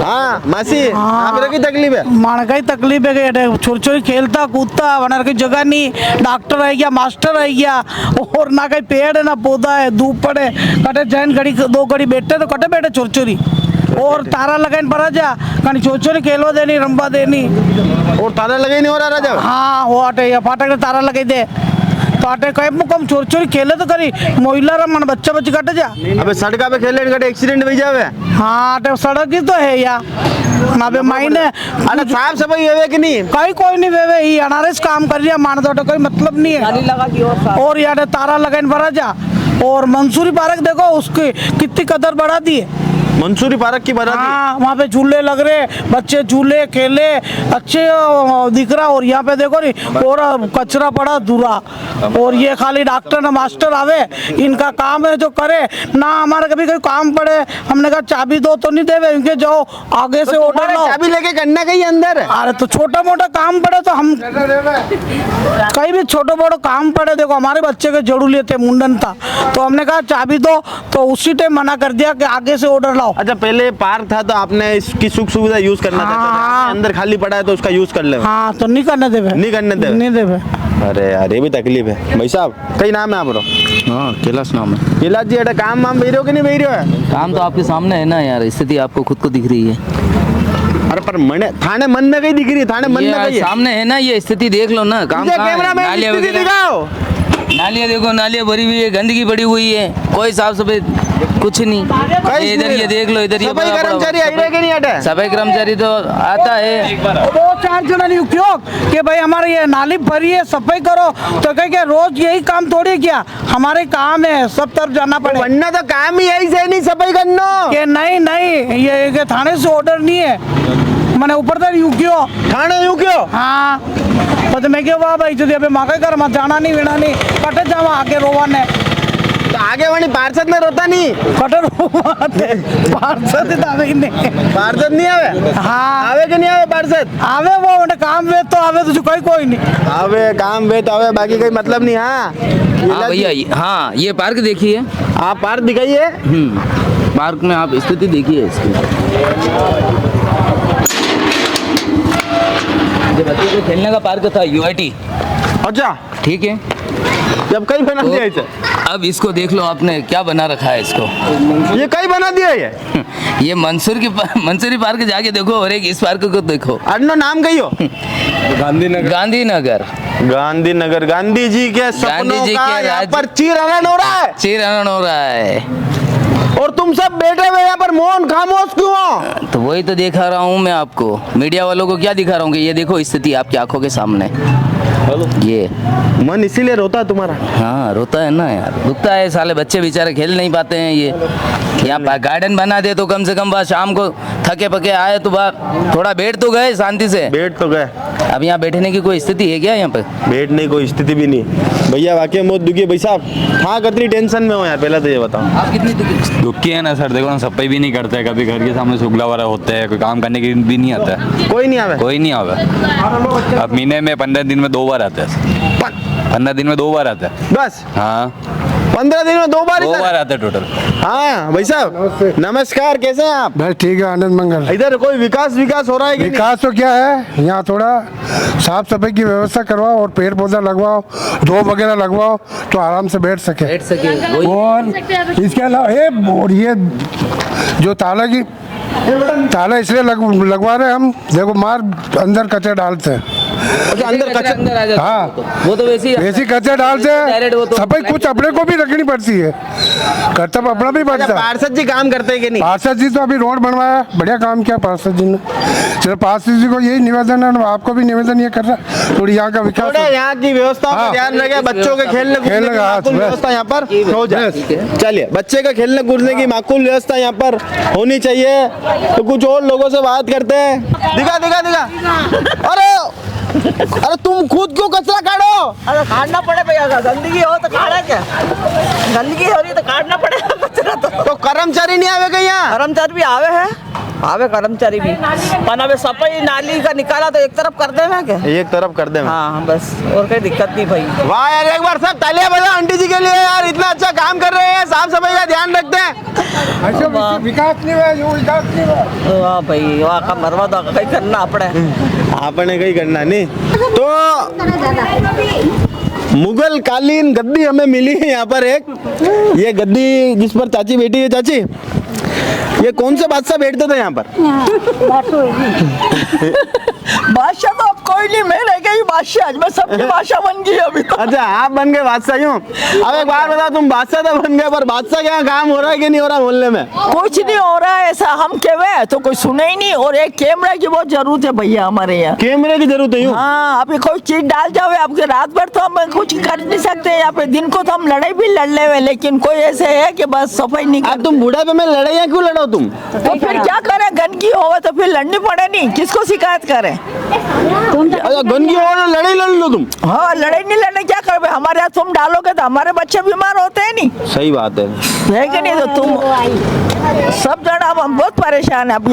हाँ मासी आप की तकलीफ है? माणका तकलीफ है, छोरी छोरी खेलता कूदता वनार की जगह नहीं, डॉक्टर है गया, मास्टर है गया, और ना कहीं पेड़ है ना पौधा है, धूप पड़े कटे जैन घड़ी दो घड़ी बैठे तो कटे बैठे छोरी छोरी, और तारा लगाइन पड़ा जा कहीं छोरी छोरी खेलवा देनी रंबा देनी। और तारा लगे नहीं हो रहा राजा? हाँ वो अटे फाटक तारा लगे दे तो अटे कहीं मुकम छोरी छोरी खेले तो करी महिला मन बच्चा बच्ची कटे जा। अबे सड़का पे खेले कटे एक्सीडेंट भी जावे। हाँ अटे सड़क ही तो है या ना बे मायने। अरे साफ सफाई है कि नहीं? कहीं कोई नहीं वेवे ही अनारस काम कर रही है मान दो कोई मतलब नहीं है। लगा दी और यार तारा लगाइन भरा जा। और मंसूरी पार्क देखो उसकी कितनी कदर बढ़ा दी है। मंसूरी पार्क की बना दी। हाँ वहाँ पे झूले लग रहे, बच्चे झूले खेले अच्छे दिख रहा। और यहाँ पे देखो नी पूरा कचरा पड़ा दूरा, और ये खाली डॉक्टर ना मास्टर आवे इनका काम है जो करे ना। हमारा कभी कोई काम पड़े हमने कहा चाबी दो तो नहीं देवे इनके, जाओ आगे से ऑर्डर लो। चाबी लेके करना कहीं अंदर? अरे तो छोटा मोटा काम पड़े तो हम कहीं भी छोटा मोटा काम पड़े, देखो हमारे बच्चे के जरूरी थे मुंडन था तो हमने कहा चाबी दो, तो उसी टाइम मना कर दिया कि आगे से ऑर्डर लाओ। अच्छा पहले पार्क था तो आपने इसकी सुख सुविधा यूज करना चाहते थे, अंदर खाली पड़ा है तो उसका यूज कर ले। हाँ तो नहीं करने देवे, नहीं करने देवे। नहीं देवे। अरे यार ये भी तकलीफ है भाई साहब। कई नाम है आपरो? हाँ कैलाश नाम है। कैलाश जी अरे काम वाम भेज रहे हो कि नहीं भेज रहे हो? काम तो आपके सामने है ना यार, स्थिति आपको खुद को दिख रही है। अरे पर मने थाने मन में कहीं दिख रही है, थाने मन में कहीं सामने है ना, ये स्थिति देख लो ना। काम कैमरा में स्थिति दिखाओ। नालियाँ देखो, नालियाँ भरी हुई है, गंदगी पड़ी हुई है, कोई साफ सफाई कुछ नहीं। इधर ये देख लो, इधर ये सफाई कर्मचारी आई रहे कि नहीं आते? सफाई कर्मचारी तो आता है। 2-4 जन नियुक्त कि भाई हमारे ये नाली भरी है, सफाई करो, तो कह के रोज यही काम थोड़ी किया, हमारे काम है, सब तरफ जाना पड़े। वरना तो काम ही यही से नहीं सफाई करना। ये नहीं ये थाने से ऑर्डर नहीं है, मैंने ऊपर तक यू क्यों थाने यू क्यों? हाँ पता मैं क्यों वाह भाई तुझे अबे माका कर मत जाना नहीं वेना नहीं कटे जावा आगे रोवन है तो आगे वाली पार्षद में रोता नहीं कटर पार्षद आवे नहीं, पार्षद नहीं आवे? हाँ आवे कि नहीं आवे पार्षद? आवे वो उन्हें काम वे तो आवे तो कोई नहीं आवे, काम वे तो आवे, बाकी कोई मतलब नहीं। हाँ भैया, हाँ ये पार्क देखिए आप, पार्क दिखाइए। पार्क में आप स्थिति देखिए इसकी। बच्चों को खेलने का पार्क था UIT। अच्छा ठीक है, जब कहीं बना दिया इसे, अब इसको देख लो आपने क्या बना रखा है इसको। ये कहीं बना दिया ये मंसूरी पार्क जाके देखो और एक इस पार्क को देखो। अन्नो नाम कही हो? गांधीनगर। गांधी जी के सपनों का यहाँ पर चीरहरण हो रहा है। और तुम सब बैठे हुए यहाँ पर मौन खामोश क्यों हो? तो वही तो दिखा रहा हूँ मैं आपको, मीडिया वालों को क्या दिखा रहा हूँ कि ये देखो स्थिति आपकी आंखों के सामने। ये मन इसीलिए रोता है तुम्हारा? हाँ रोता है ना यार, दुखता है, साले बच्चे बेचारे खेल नहीं पाते हैं। ये यहाँ गार्डन बना दे तो कम से कम शाम को थके पके आए तो थोड़ा बैठ तो गए शांति से। बैठ तो गए, अब यहाँ बैठने की कोई स्थिति है क्या? यहाँ पे बैठने की कोई स्थिति भी नहीं। भैया वाकई बहुत दुखी है भाई साहब। हाँ कितनी टेंशन में हो यार, पहले तो ये बताओ आप कितनी दुखी है ना सर। देखो ना सफाई भी नहीं करते, कभी घर के सामने शुक्ला वाला होते हैं, कोई काम करने की भी नहीं आता है। कोई नहीं आवे। अब महीने में 15 दिन में 2 बार आते हैं। 15 दिन में 2 बार आता है बस? हाँ 15 दिन में 2 बार आते हैं टोटल। हाँ भाई साहब नमस्कार, कैसे हैं आप? बस ठीक है, आनंद मंगल। इधर कोई विकास हो रहा है कि विकास तो क्या है, यहाँ थोड़ा साफ सफाई की व्यवस्था करवाओ और पेड़ पौधा लगवाओ, धूप वगैरह लगवाओ तो आराम से बैठ सके। और इसके अलावा और ये जो ताला इसलिए लगवा रहे हम, देखो मार अंदर कचरा डालते हैं। अंदर कचरा, हाँ वो तो वैसी कचरा डालते हैं। सफाई कुछ अपने को भी रखनी पड़ती है, कर्तव्य अपना भी बढ़ता है। पार्षद जी काम करते हैं कि नहीं? पार्षद जी तो अभी रोड बनवाया, बढ़िया काम किया पार्षद जी ने। चलो पार्षद जी को यही निवेदन है, आपको भी निवेदन ये कर रहा है थोड़ी यहाँ का विकास, यहाँ की व्यवस्था का ध्यान रखे, बच्चों के खेलने की व्यवस्था यहाँ पर हो जाए। चलिए बच्चे का खेलने कूदने की माकूल व्यवस्था यहाँ पर होनी चाहिए। तो कुछ और लोगों से बात करते हैं। दिखा अरे तुम खुद क्यों कचरा काटो? अरे काटना पड़े भैया, गंदगी हो तो काटा क्या, गंदगी हो रही तो काटना पड़ेगा कचरा। तो कर्मचारी नहीं आवे क्या यहाँ? कर्मचारी भी आवे कर्मचारी भी, पर अब सफाई नाली का निकाला तो एक तरफ कर दे मैं क्या? एक तरफ कर दे। हाँ बस, और कोई दिक्कत नहीं भाई। वाह यार, एक बार सब तालियां बजाओ आंटी जी के लिए यार, इतना अच्छा काम कर रहे हैं, साफ सफाई का ध्यान रखते हैं। विकास नहीं हुआ, वाह भाई वाह, का मरवा दो कहीं करना आपने कहीं करना नहीं। तो मुगल कालीन गद्दी हमें मिली है यहाँ पर एक, ये गद्दी जिस पर चाची बैठी है। चाची ये कौन से बादशाह बैठते थे यहाँ पर? बादशाह तो अब कोई नहीं, मैं रह गई बादशाह, मैं सबकी बादशाह बन गई अभी तो। अच्छा आप बन गए बादशाह? यूँ अब एक बार बता, तुम बादशाह तो बन गए, पर बादशाह क्या काम हो रहा है कि नहीं हो रहा मोहल्ले में? कुछ नहीं हो रहा है ऐसा, हम कहवे तो कोई सुने ही नहीं। और एक कैमरे की बहुत जरूरत है भैया हमारे यहाँ। कैमरे की जरूरत है? हाँ, अभी कोई चीज डाल जावे आपके, रात भर तो हम कुछ कर नहीं सकते यहाँ पे, दिन को तो हम लड़ाई भी लड़ ले, लेकिन कोई ऐसे है कि बस सफाई नहीं। अब तुम बुढ़ापे में लड़ाइयाँ क्यों लड़ो तुम? तो फिर क्या करें, गंदगी हो तो फिर लड़नी पड़े नहीं, किसको शिकायत करें? गंदगी हो तो लड़ाई लड़ लो तुम। हाँ लड़ाई नहीं लड़ने क्या कर, हमारे हाथ तुम डालोगे तो हमारे बच्चे बीमार होते हैं नहीं? सही बात है कि नहीं? तो तुम सब जन अब हम बहुत परेशान है। अब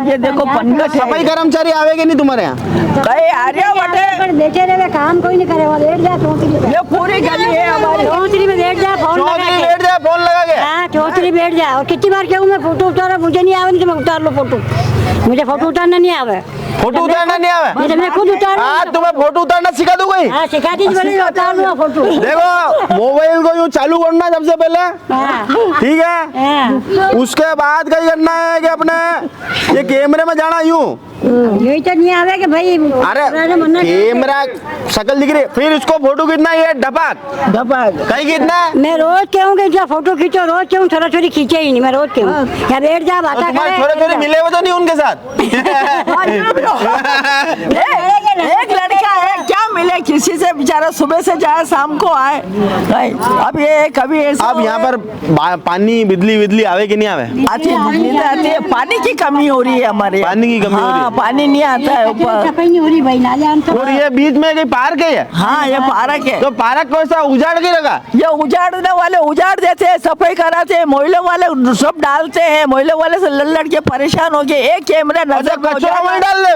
ये देखो पंकज, सफाई कर्मचारी आवेगे नहीं तुम्हारे यहाँ? कहीं आर्या बटे बैठे रहे, काम कोई नहीं करे, बैठ जाए। ये पूरी गली है हमारी, चौधरी में बैठ जाए, फोन लगा के। हाँ चौधरी बैठ जाए। और कितनी बार कहूँ मैं फोटो उतारा, मुझे नहीं आवे, नहीं तो मैं उतार लो फोटो, मुझे फोटो उतारना नहीं आवे। फोटो उतारना नहीं आवे? मैं खुद उतार। तुम्हें फोटो उतारना सिखा दूं कोई? हाँ सिखा दीजिए फोटो। देखो मोबाइल को यूँ चालू करना है सबसे पहले, ठीक है? उसके बाद क्या करना है कि अपने ये कैमरे में जाना यूँ, यही तो नहीं आवे कि भाई अरे कैमरा शकल दिख रही, फिर इसको फोटो खींचना है ढपाक कहीं खींचना है। मैं रोज कहूँगी जो फोटो खींचो, रोज कहूँ छोरा छोरी खींचे ही नहीं, मैं रोज कहूँ या बैठ जा बात करे। छोरे छोरे मिले हुए तो नहीं उनके साथ? एक लड़का है क्या मिले किसी से, बेचारा सुबह से जाए शाम को आए। अब ये कभी अब यहाँ पर पानी बिजली आवे कि नहीं आवे? आती है, बिजली तो आती है, पानी की कमी हो रही है हमारे, पानी की कमी हो रही है, पानी नहीं आता है ऊपर। सफाई नहीं हो रही भाई, नाले और ये बीच में कहीं पार्क है? हाँ ये पार्क है। तो पार्क को ऐसा उजाड़ के रखा? ये उजाड़ने वाले उजाड़ देते हैं, सफाई कराते हैं, महिला वाले सब डालते हैं, महिला वाले से लड़ के परेशान हो गए। एक कैमरा नजर कचरा में डाल दे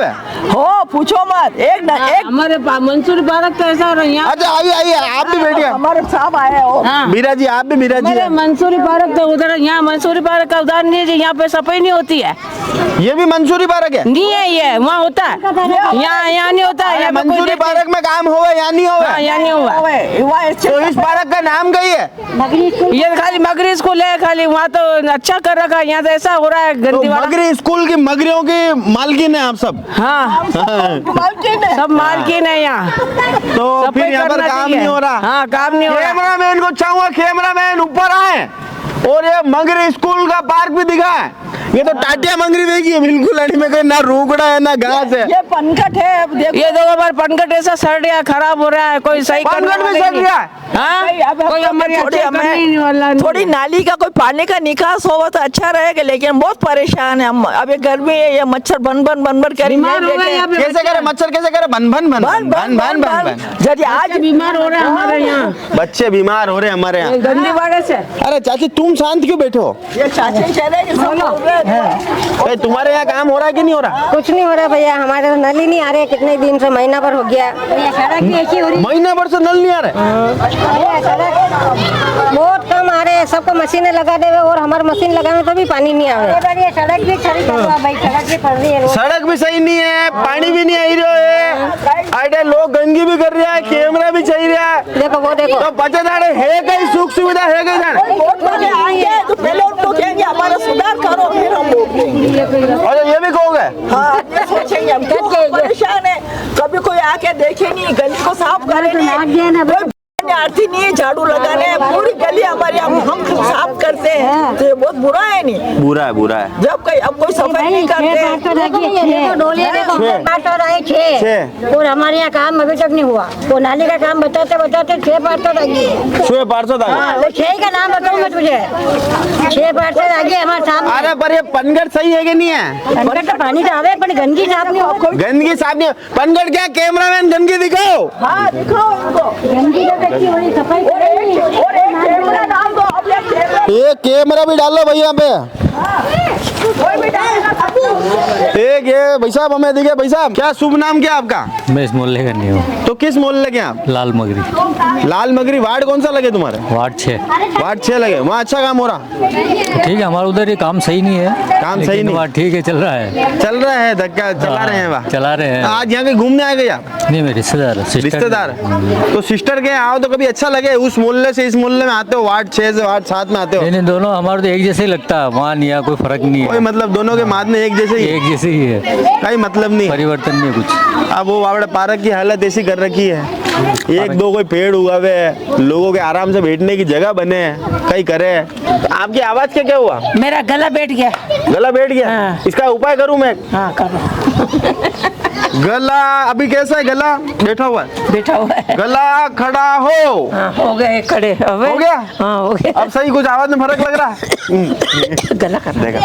हो, पूछो मत। एक हमारे मंसूरी पार्क तो ऐसा हो रहा है। अच्छा आइए आप भी बैठिए, हमारे साहब आए हो। मीरा जी आप भी, मीरा जी मंसूरी पार्क तो उधर, यहाँ मंसूरी पार्क का उदाहरण नहीं है, यहाँ पे सफाई नहीं होती है। ये भी मंसूरी पार्क है? नहीं है, ये वहाँ होता है, यहाँ नहीं होता है। मंसूरी पार्क में काम हुआ यहाँ नहीं हुआ? यहाँ नहीं हुआ। तो इस पार्क का नाम क्या है? ये खाली मगरी स्कूल है, खाली वहाँ तो अच्छा कर रखा है, यहाँ तो ऐसा हो रहा है गंदी वाला। मगरी स्कूल की मगरियों की मालकिन है आप सब? हाँ सब मालकिन है यहाँ, तो फिर यहाँ पर काम नहीं हो रहा? हाँ काम नहीं हो रहा। कैमरामैन को चाहूंगा कैमरामैन ऊपर आए और ये मगरी स्कूल का पार्क भी दिखा है। ये तो टाटिया मंगरी देखी है बिल्कुल, अड़ी में कोई ना रोकड़ा है ना घास है। ये पनकट है, अब देखो ये दो बार पनकट ऐसा सड़ गया, खराब हो रहा है, कोई सही पनकट भी सड़ गया है। कोई हमारी थोड़ी नाली का कोई पानी का निकास होगा तो अच्छा रहेगा, लेकिन बहुत परेशान है हम। अब ये गर्मी है, ये मच्छर बन कर कैसे करे मच्छर, कैसे करे बन जब आज बीमार हो रहे हैं हमारे यहाँ, बच्चे बीमार हो रहे हैं हमारे यहाँ गंदी बाढ़ से। अरे चाची तुम शांत क्यों बैठो? ये चाची भाई तुम्हारे यहाँ काम हो रहा है कि नहीं हो रहा? कुछ नहीं हो रहा भैया, हमारे नल ही नहीं आ रहे, कितने दिन से, महीना भर हो गया। सड़क भी ऐसी हो रही, महीना भर से नल नहीं आ रहे? बहुत कम आ रहे हैं, सबको मशीनें लगा दे और हमारे मशीन लगाने तो भी पानी नहीं आ रहा है। सड़क भी पड़ रही है, सड़क भी सही नहीं है, पानी भी नहीं आ रहा है, अरे लोग गंदगी भी कर रहा है, कैमरा भी चाहिए रहा है। देखो वो देखो तो बचे दाड़े है कहीं सुख सुविधा है कहीं दाड़े? तो पहले उनको कहेंगे हमारा सुधार करो, फिर हम और ये भी कहोगे? हाँ ये सोचेंगे हम, परेशान है, कभी कोई आके देखे नहीं, गली को साफ करे नहीं, आरती नहीं है, झाड़ू लगाने पूरी गली हमारी हम साफ करते हैं, तो ये बहुत बुरा है। नहीं बुरा है जब कोई सफाई नहीं करते। और हमारे यहाँ काम अभी तक नहीं हुआ, वो नाली का काम बताते 6 पार्षद आ गए। 6 पार्षद आ गए? वो 6 का नाम बताऊँ मैं तुझे, 6 पार्षद आ गए हमारे सामने। अरे पर ये पनगढ़ सही है कि नहीं है? पनगढ़ तो पानी तो आवे पर गंदगी साफ नहीं हो। गंदगी साफ नहीं, पनगढ़ क्या कैमरामैन गंदगी दिखाओ। हाँ दिखाओ इनको गंदगी सफाई ये कैमरा भी डालो भैया यहाँ पे। एक ये भाई साहब हमें दिखे, भाई साहब क्या शुभ नाम क्या आपका? मैं इस मोहल्ले का नहीं हूँ। तो किस मोहल्ले के आप? लाल मगरी। लाल मगरी वार्ड कौन सा लगे तुम्हारे? वार्ड 6। वार्ड 6 लगे, वहाँ अच्छा काम हो रहा? ठीक है, हमारा उधर ये काम सही नहीं है, काम सही नहीं, ठीक है, चल रहा है धक्का चला रहे हैं, वाह चला रहे हैं। आज यहाँ के घूमने आए गए आप? नहीं मेरे रिश्तेदार। तो सिस्टर के आओ तो कभी अच्छा लगे, उस मोहल्ले से इस मोहल्ले में आते हो, वार्ड 6 से वार्ड 7 में आते हो? नहीं दोनों हमारे तो एक जैसे ही लगता है, वहाँ नहीं कोई फर्क नहीं है, कोई मतलब दोनों के माद में एक जैसे ही है, कोई मतलब नहीं, परिवर्तन नहीं कुछ। अब वो बावड़ा पार्क की हालत ऐसी कर रखी है, 1-2 कोई पेड़ उगावे है, लोगों के आराम से बैठने की जगह बने, कहीं करे। तो आपकी आवाज क्या हुआ? मेरा गला बैठ गया। गला बैठ गया? हाँ। इसका उपाय करूं मैं? हाँ करो। गला अभी कैसा है? गला बैठा हुआ है। गला खड़ा हो। हाँ, हो गए खड़े। हो गया? हाँ हो गया। अब सही कुछ आवाज में फर्क लग रहा है? गला कर देगा।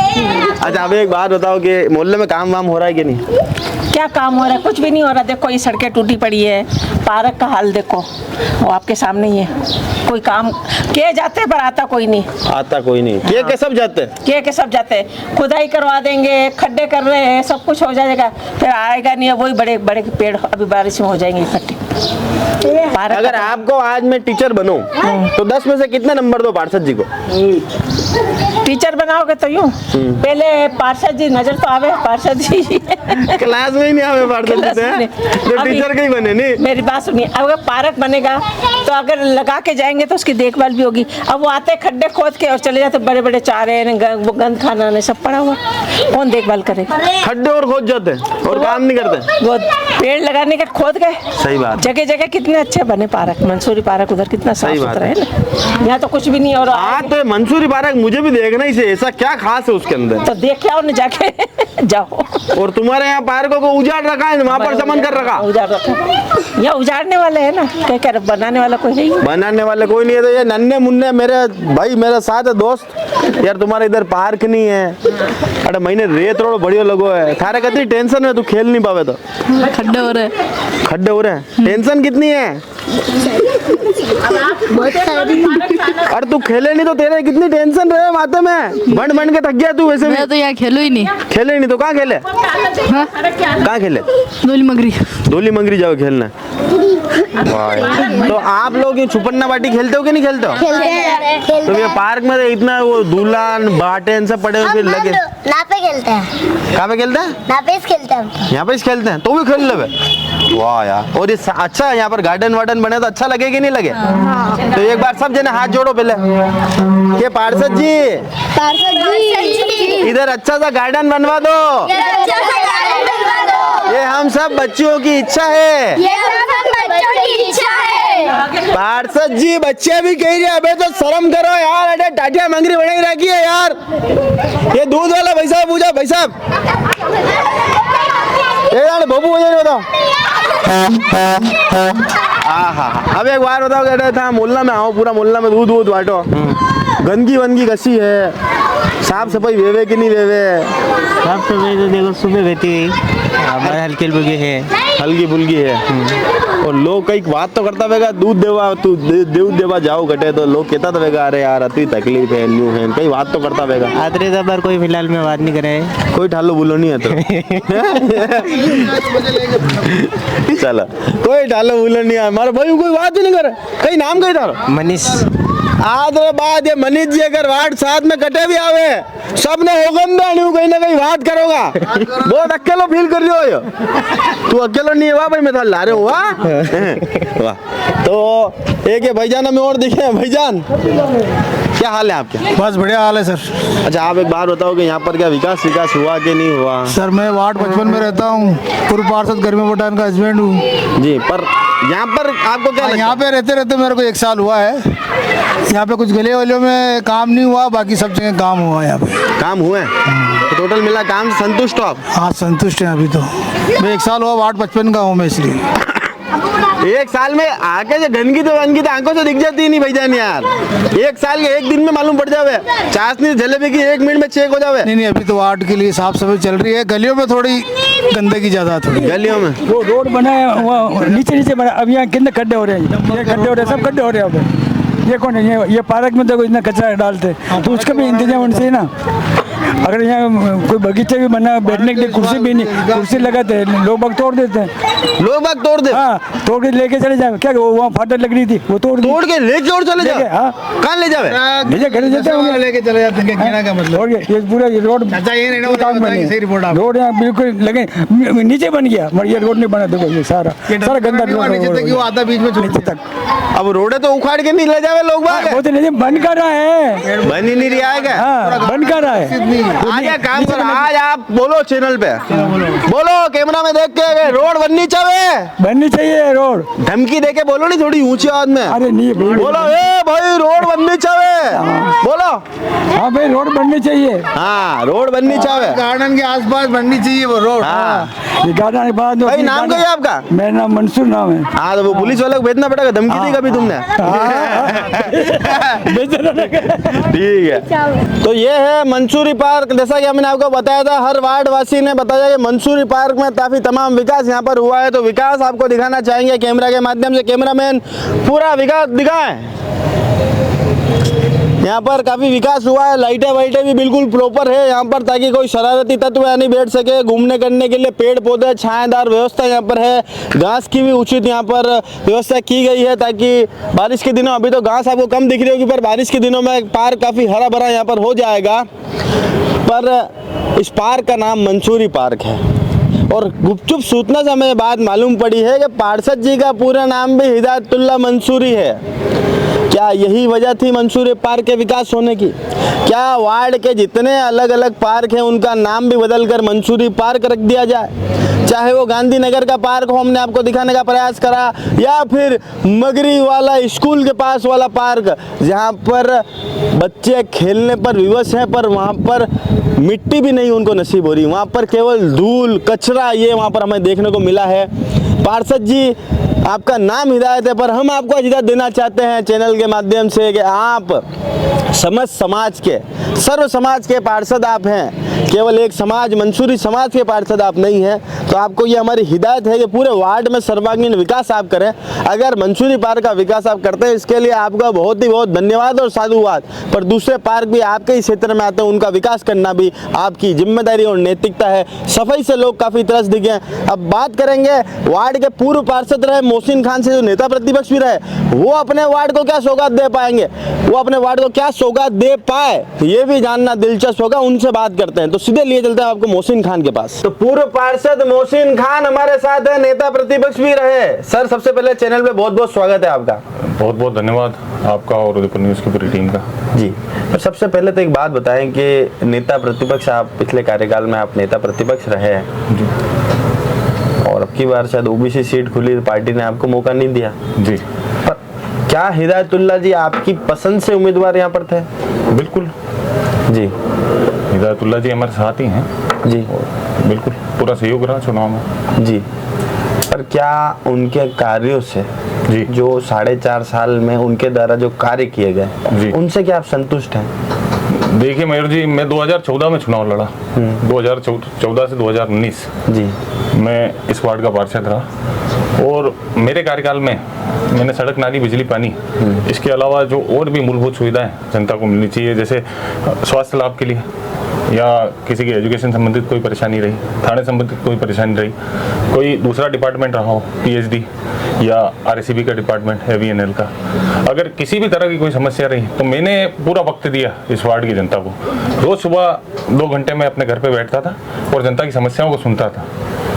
अच्छा अब एक बात बताओ कि मोहल्ले में काम वाम हो रहा है कि नहीं? क्या काम हो रहा है? कुछ भी नहीं हो रहा। देखो ये सड़कें टूटी पड़ी है, पार्क का हाल देखो, वो आपके सामने ही है। कोई काम किए जाते पर आता कोई नहीं। किए के सब जाते खुदाई करवा देंगे, खड्डे कर रहे हैं, सब कुछ हो जाएगा, फिर आएगा नहीं, वही बड़े बड़े पेड़ अभी बारिश में हो जाएंगे इकट्ठे। अगर आपको आज मैं टीचर बनूं तो 10 में से कितने नंबर दो पार्षद जी को? टीचर बनाओगे तो यूं पहले पार्षद जी नजर तो आवे, पार्षद जी क्लास में ही नहीं आवे पार्षद जी से, तो टीचर के ही बने नहीं। मेरी बात सुनिए, अब अगर पार्क बनेगा तो अगर लगा के जाएंगे तो उसकी देखभाल भी होगी। अब वो आते खड्डे खोद के और चले जाते, बड़े बड़े चारे वो गंद खाना ने सब पड़ा हुआ, कौन देखभाल करेगा? खड्डे और खोद जाते और काम नहीं करते। वो पेड़ लगाने के खोद गए, सही बात। जगह जगह कितने अच्छे बने पार्क, मंसूरी पार्क उधर कितना साफ सुथरा है ना, यहाँ तो कुछ भी नहीं। और तो मंसूरी पार्क मुझे भी देखना ही से, ऐसा क्या खास है उसके अंदर? तो देख के आओ ना जाके जाओ। और तुम्हारे यहाँ पार्कों को उजाड़ रखा है, वहाँ पर समन कर रखा, उजाड़ रखा। यहाँ उजाड़ने वाले है ना, क्या कह रहे, बनाने वाला कोई नहीं, बनाने वाले कोई नहीं है। तो ये नन्हे मुन्ने मेरे भाई मेरे साथ है दोस्त यार, तुम्हारे इधर पार्क नहीं है, अरे महीने रेत रोड बढ़िया लगो है, थारे कितनी टेंशन है, तू खेल नहीं पावे तो खड्डे हो रहे, खड्डे हो रहे हैं, टेंशन कितनी है? अरे तू खेले नहीं तो तेरे कितनी टेंशन रहे माथे में, बन बन के थक गया तू। वैसे मैं तो यहाँ खेलो ही नहीं, खेले ही नहीं तो कहाँ खेले? कहाँ खेले? डोली मंगरी जाओ खेलना। तो आप लोग ये छुपन्ना बाटी खेलते हो कि नहीं खेलते हो? तो ये पार्क में इतना वो दुल्हन बाटेन सब पड़े हुए लगे, यहाँ पे खेलते हैं। कहाँ पे खेलते हैं? यहाँ पे खेलते हैं। यहाँ पे खेलते हैं, तो भी खेल ले। वाह यार, और ये अच्छा है यहाँ पर, गार्डन वार्डन बने तो अच्छा लगे कि नहीं लगे? तो एक बार सब जने हाथ जोड़ो पहले। ये पार्षद जी, इधर अच्छा सा गार्डन बनवा दो, ये हम सब बच्चियों की इच्छा है। पार्षद जी बच्चे भी कह रहे, अबे तो शर्म करो यार, अरे टाटिया मंगरी बने रखी है यार। ये दूध वाला भाई साहब पूछा, भाई साहब बबू बताओ। हाँ, अब एक बार बताओ, कह रहे था मोहल्ला में आओ, पूरा मोहल्ला में दूध वूध बांटो, गंदगी वंदगी कसी है, साफ सफाई वेवे कि नहीं वेवे? साफ सफाई तो देखो सुबह रहती है, हमारे हल्की फुल्की है, हल्की फुल्की है। और लोग कई बात तो करता होगा, दूध देवा तू दूध देवा जाओ घटे, तो लोग कहता होगा अरे यार अति तकलीफ है, न्यू है, कई बात तो करता होगा। आदरे पर कोई फिलहाल में बात नहीं करे, कोई ठालो बोलो नहीं है तो चलो कोई ठालो बोलो नहीं है, हमारे भाई कोई बात ही नहीं करे। कई नाम कही था मनीष, आज बाद ये मनीष जी अगर वार्ड 7 में कटे भी आवे, सबने होगम कहीं ना कहीं बात करोगा। बहुत अकेलो फील कर रहे हो, तू अकेलो नहीं है वाह भाई, मैं तो ला रहे हूँ वाह। तो एक ये भाईजान हमें और दिखे, भाईजान क्या हाल है आपके? बस बढ़िया हाल है सर। अच्छा आप एक बात बताओ कि यहाँ पर क्या विकास हुआ कि नहीं हुआ? सर मैं वार्ड 55 में रहता हूँ, पूर्व पार्षद गर्मी पठान का हस्बैंड हूँ जी। पर यहाँ पर आपको क्या लगता है? यहाँ पे रहते रहते मेरे को 1 साल हुआ है, यहाँ पे कुछ गले वालियों में काम नहीं हुआ, बाकी सब जगह काम हुआ है। यहाँ पे काम हुआ है, तो टोटल मिला काम से संतुष्ट हो आप? हाँ संतुष्ट है। अभी तो मैं 1 साल हुआ वार्ड 55 का हूँ मैं, इसलिए 1 साल में आके जो गंदगी तो आंखों से दिख जाती नहीं भाईजान यार। 1 साल के 1 दिन में मालूम पड़ जावे, चाशनी जलेबी की 1 मिनट में चेक हो जावे। नहीं अभी तो वार्ड के लिए साफ सफाई चल रही है, गलियों में थोड़ी गंदगी ज्यादा थोड़ी गलियों में। वो रोड बना है वो नीचे बना, अब यहाँ कितने खड्डे हो रहे हैं, ये खड्डे हो रहे हैं, सब खड्डे हो रहे हैं। अब ये कौन है, ये पार्क में देखो इतना कचरा डालते, तो उसका भी इंतजाम होना चाहिए ना। अगर यहाँ कोई बगीचे भी बना, बैठने के लिए कुर्सी भी नहीं, कुर्सी लगाते हैं लोग बाग तोड़ देते हैं, लोग बाग तोड़ दे। हाँ तोड़ के लेके चले जाए, क्या वहाँ फाटक लग रही थी वो तोड़ के लेके और चले जाए। हाँ कहाँ ले जावे? भेजे घर जाते हैं, लेके चले जाते हैं का मतलब। और ये पूरा ये रोड रोड यहाँ बिल्कुल लगे नीचे बन गया, मगर ये रोड नहीं बना, देखो ये सारा गंदा आधा बीच में नीचे तक। अब रोड तो उखाड़ के नहीं ले जावे लोग बाग, वो तो नहीं बंद कर रहा है, बन ही नहीं रहा है। हाँ बंद कर रहा है। आज काम कर, आज आप बोलो चैनल पे, बोलो कैमरा में देख के, रोड बननी चाहिए रोड, धमकी दे के बोलो, नहीं थोड़ी ऊंची आवाज में। अरे नहीं बोलो ए भाई रोड बननी चाहिए, बोलो। हाँ भाई रोड बननी चाहिए, हाँ रोड बननी चाहिए, गार्डन के आसपास बननी चाहिए वो रोड। ये गार्डन के बाद भाई नाम क्या है आपका? मेरा नाम मंसूर नाम है। हाँ तो वो पुलिस वाले को भेजना पड़ेगा, धमकी दी कभी तुमने? ठीक है, तो ये है मंसूरी पार्क। जैसा कि हमने आपको बताया था, हर वार्ड वासी ने बताया कि मंसूरी पार्क में काफी तमाम विकास यहाँ पर हुआ है, तो विकास आपको दिखाना चाहेंगे कैमरा के माध्यम से। कैमरामैन पूरा विकास दिखाएं। यहाँ पर काफी विकास हुआ है, लाइटें वाइटें भी बिल्कुल प्रॉपर है यहाँ पर, ताकि कोई शरारती तत्व यहाँ नहीं बैठ सके। घूमने करने के लिए पेड़ पौधे, छायादार व्यवस्था यहाँ पर है। घास की भी उचित यहाँ पर व्यवस्था की गई है, ताकि बारिश के दिनों, अभी तो घास आपको कम दिख रही होगी, पर बारिश के दिनों में पार्क काफी हरा भरा यहाँ पर हो जाएगा। पर इस पार्क का नाम मंसूरी पार्क है, और गुपचुप सूचना से हमें बात मालूम पड़ी है कि पार्षद जी का पूरा नाम भी हिदायतुल्ला मंसूरी है। क्या यही वजह थी मंसूरी पार्क के विकास होने की? क्या वार्ड के जितने अलग अलग पार्क हैं उनका नाम भी बदलकर मंसूरी पार्क रख दिया जाए? चाहे वो गांधीनगर का पार्क हो, हमने आपको दिखाने का प्रयास करा, या फिर मगरी वाला स्कूल के पास वाला पार्क जहाँ पर बच्चे खेलने पर विवश हैं, पर वहाँ पर मिट्टी भी नहीं उनको नसीब हो रही, वहाँ पर केवल धूल कचरा ये वहाँ पर हमें देखने को मिला है। पार्षद जी, आपका नाम हिदायत है, पर हम आपको हिदायत देना चाहते हैं चैनल के माध्यम से कि आप समस्त समाज के, सर्व समाज के पार्षद आप हैं, केवल एक समाज मंसूरी समाज के पार्षद आप नहीं हैं। तो आपको ये हमारी हिदायत है कि पूरे वार्ड में सर्वांगीण विकास आप करें। अगर मंसूरी पार्क का विकास आप करते हैं, इसके लिए आपका बहुत ही बहुत धन्यवाद और साधुवाद। पर दूसरे पार्क भी आपके ही क्षेत्र में आते हैं, उनका विकास करना भी आपकी जिम्मेदारी और नैतिकता है। सफाई से लोग काफ़ी तरस दिखे हैं। अब बात करेंगे वार्ड के पूर्व पार्षद रहे मोहसिन खान से, जो नेता प्रतिपक्ष भी रहे, वो अपने वार्ड को क्या सौगात दे पाएंगे, वो अपने वार्ड को क्या सौगात दे पाए, ये भी जानना दिलचस्प होगा। उनसे बात करते हैं, तो सीधे लिए चलते हैं आपको मोहसिन खान के पास। तो पूर्व पार्षद मोहसिन खान हमारे साथ है, नेता प्रतिपक्ष भी रहे। सर, सबसे पहले चैनल पे बहुत बहुत स्वागत है आपका। बहुत बहुत धन्यवाद आपका और उदयपुर न्यूज़ की पूरी टीम का। जी, पर सबसे पहले तो एक बात बताएं कि नेता प्रतिपक्ष, आप पिछले कार्यकाल में आप नेता प्रतिपक्ष रहे हैं, और अब की बार शायद ओबीसी सीट खुली, पार्टी ने आपको मौका नहीं दिया जी। पर क्या हिदायतुल्ला जी आपकी पसंद से उम्मीदवार यहाँ पर थे? बिल्कुल जी, हिदायतुल्ला जी हमारे साथ ही हैं जी, बिल्कुल पूरा सहयोग रहा चुनाव में जी। पर क्या उनके कार्यों से जी, जो 4.5 साल में उनके द्वारा जो कार्य किए गए, उनसे क्या आप संतुष्ट हैं? देखिए मयूर जी, मैं 2014 में चुनाव लड़ा, 2014 से 2019 जी मैं इस वार्ड का पार्षद रहा, और मेरे कार्यकाल में मैंने सड़क, नाली, बिजली, पानी, इसके अलावा जो और भी मूलभूत सुविधाएं जनता को मिलनी चाहिए, जैसे स्वास्थ्य लाभ के लिए या किसी की एजुकेशन संबंधित कोई परेशानी रही, थाने संबंधित कोई परेशानी रही, कोई दूसरा डिपार्टमेंट रहा हो, पीएचडी या आरएसीबी का डिपार्टमेंट, एवीएनएल का, अगर किसी भी तरह की कोई समस्या रही तो मैंने पूरा वक्त दिया इस वार्ड की जनता को। रोज सुबह 2 घंटे मैं अपने घर पे बैठता था और जनता की समस्याओं को सुनता था।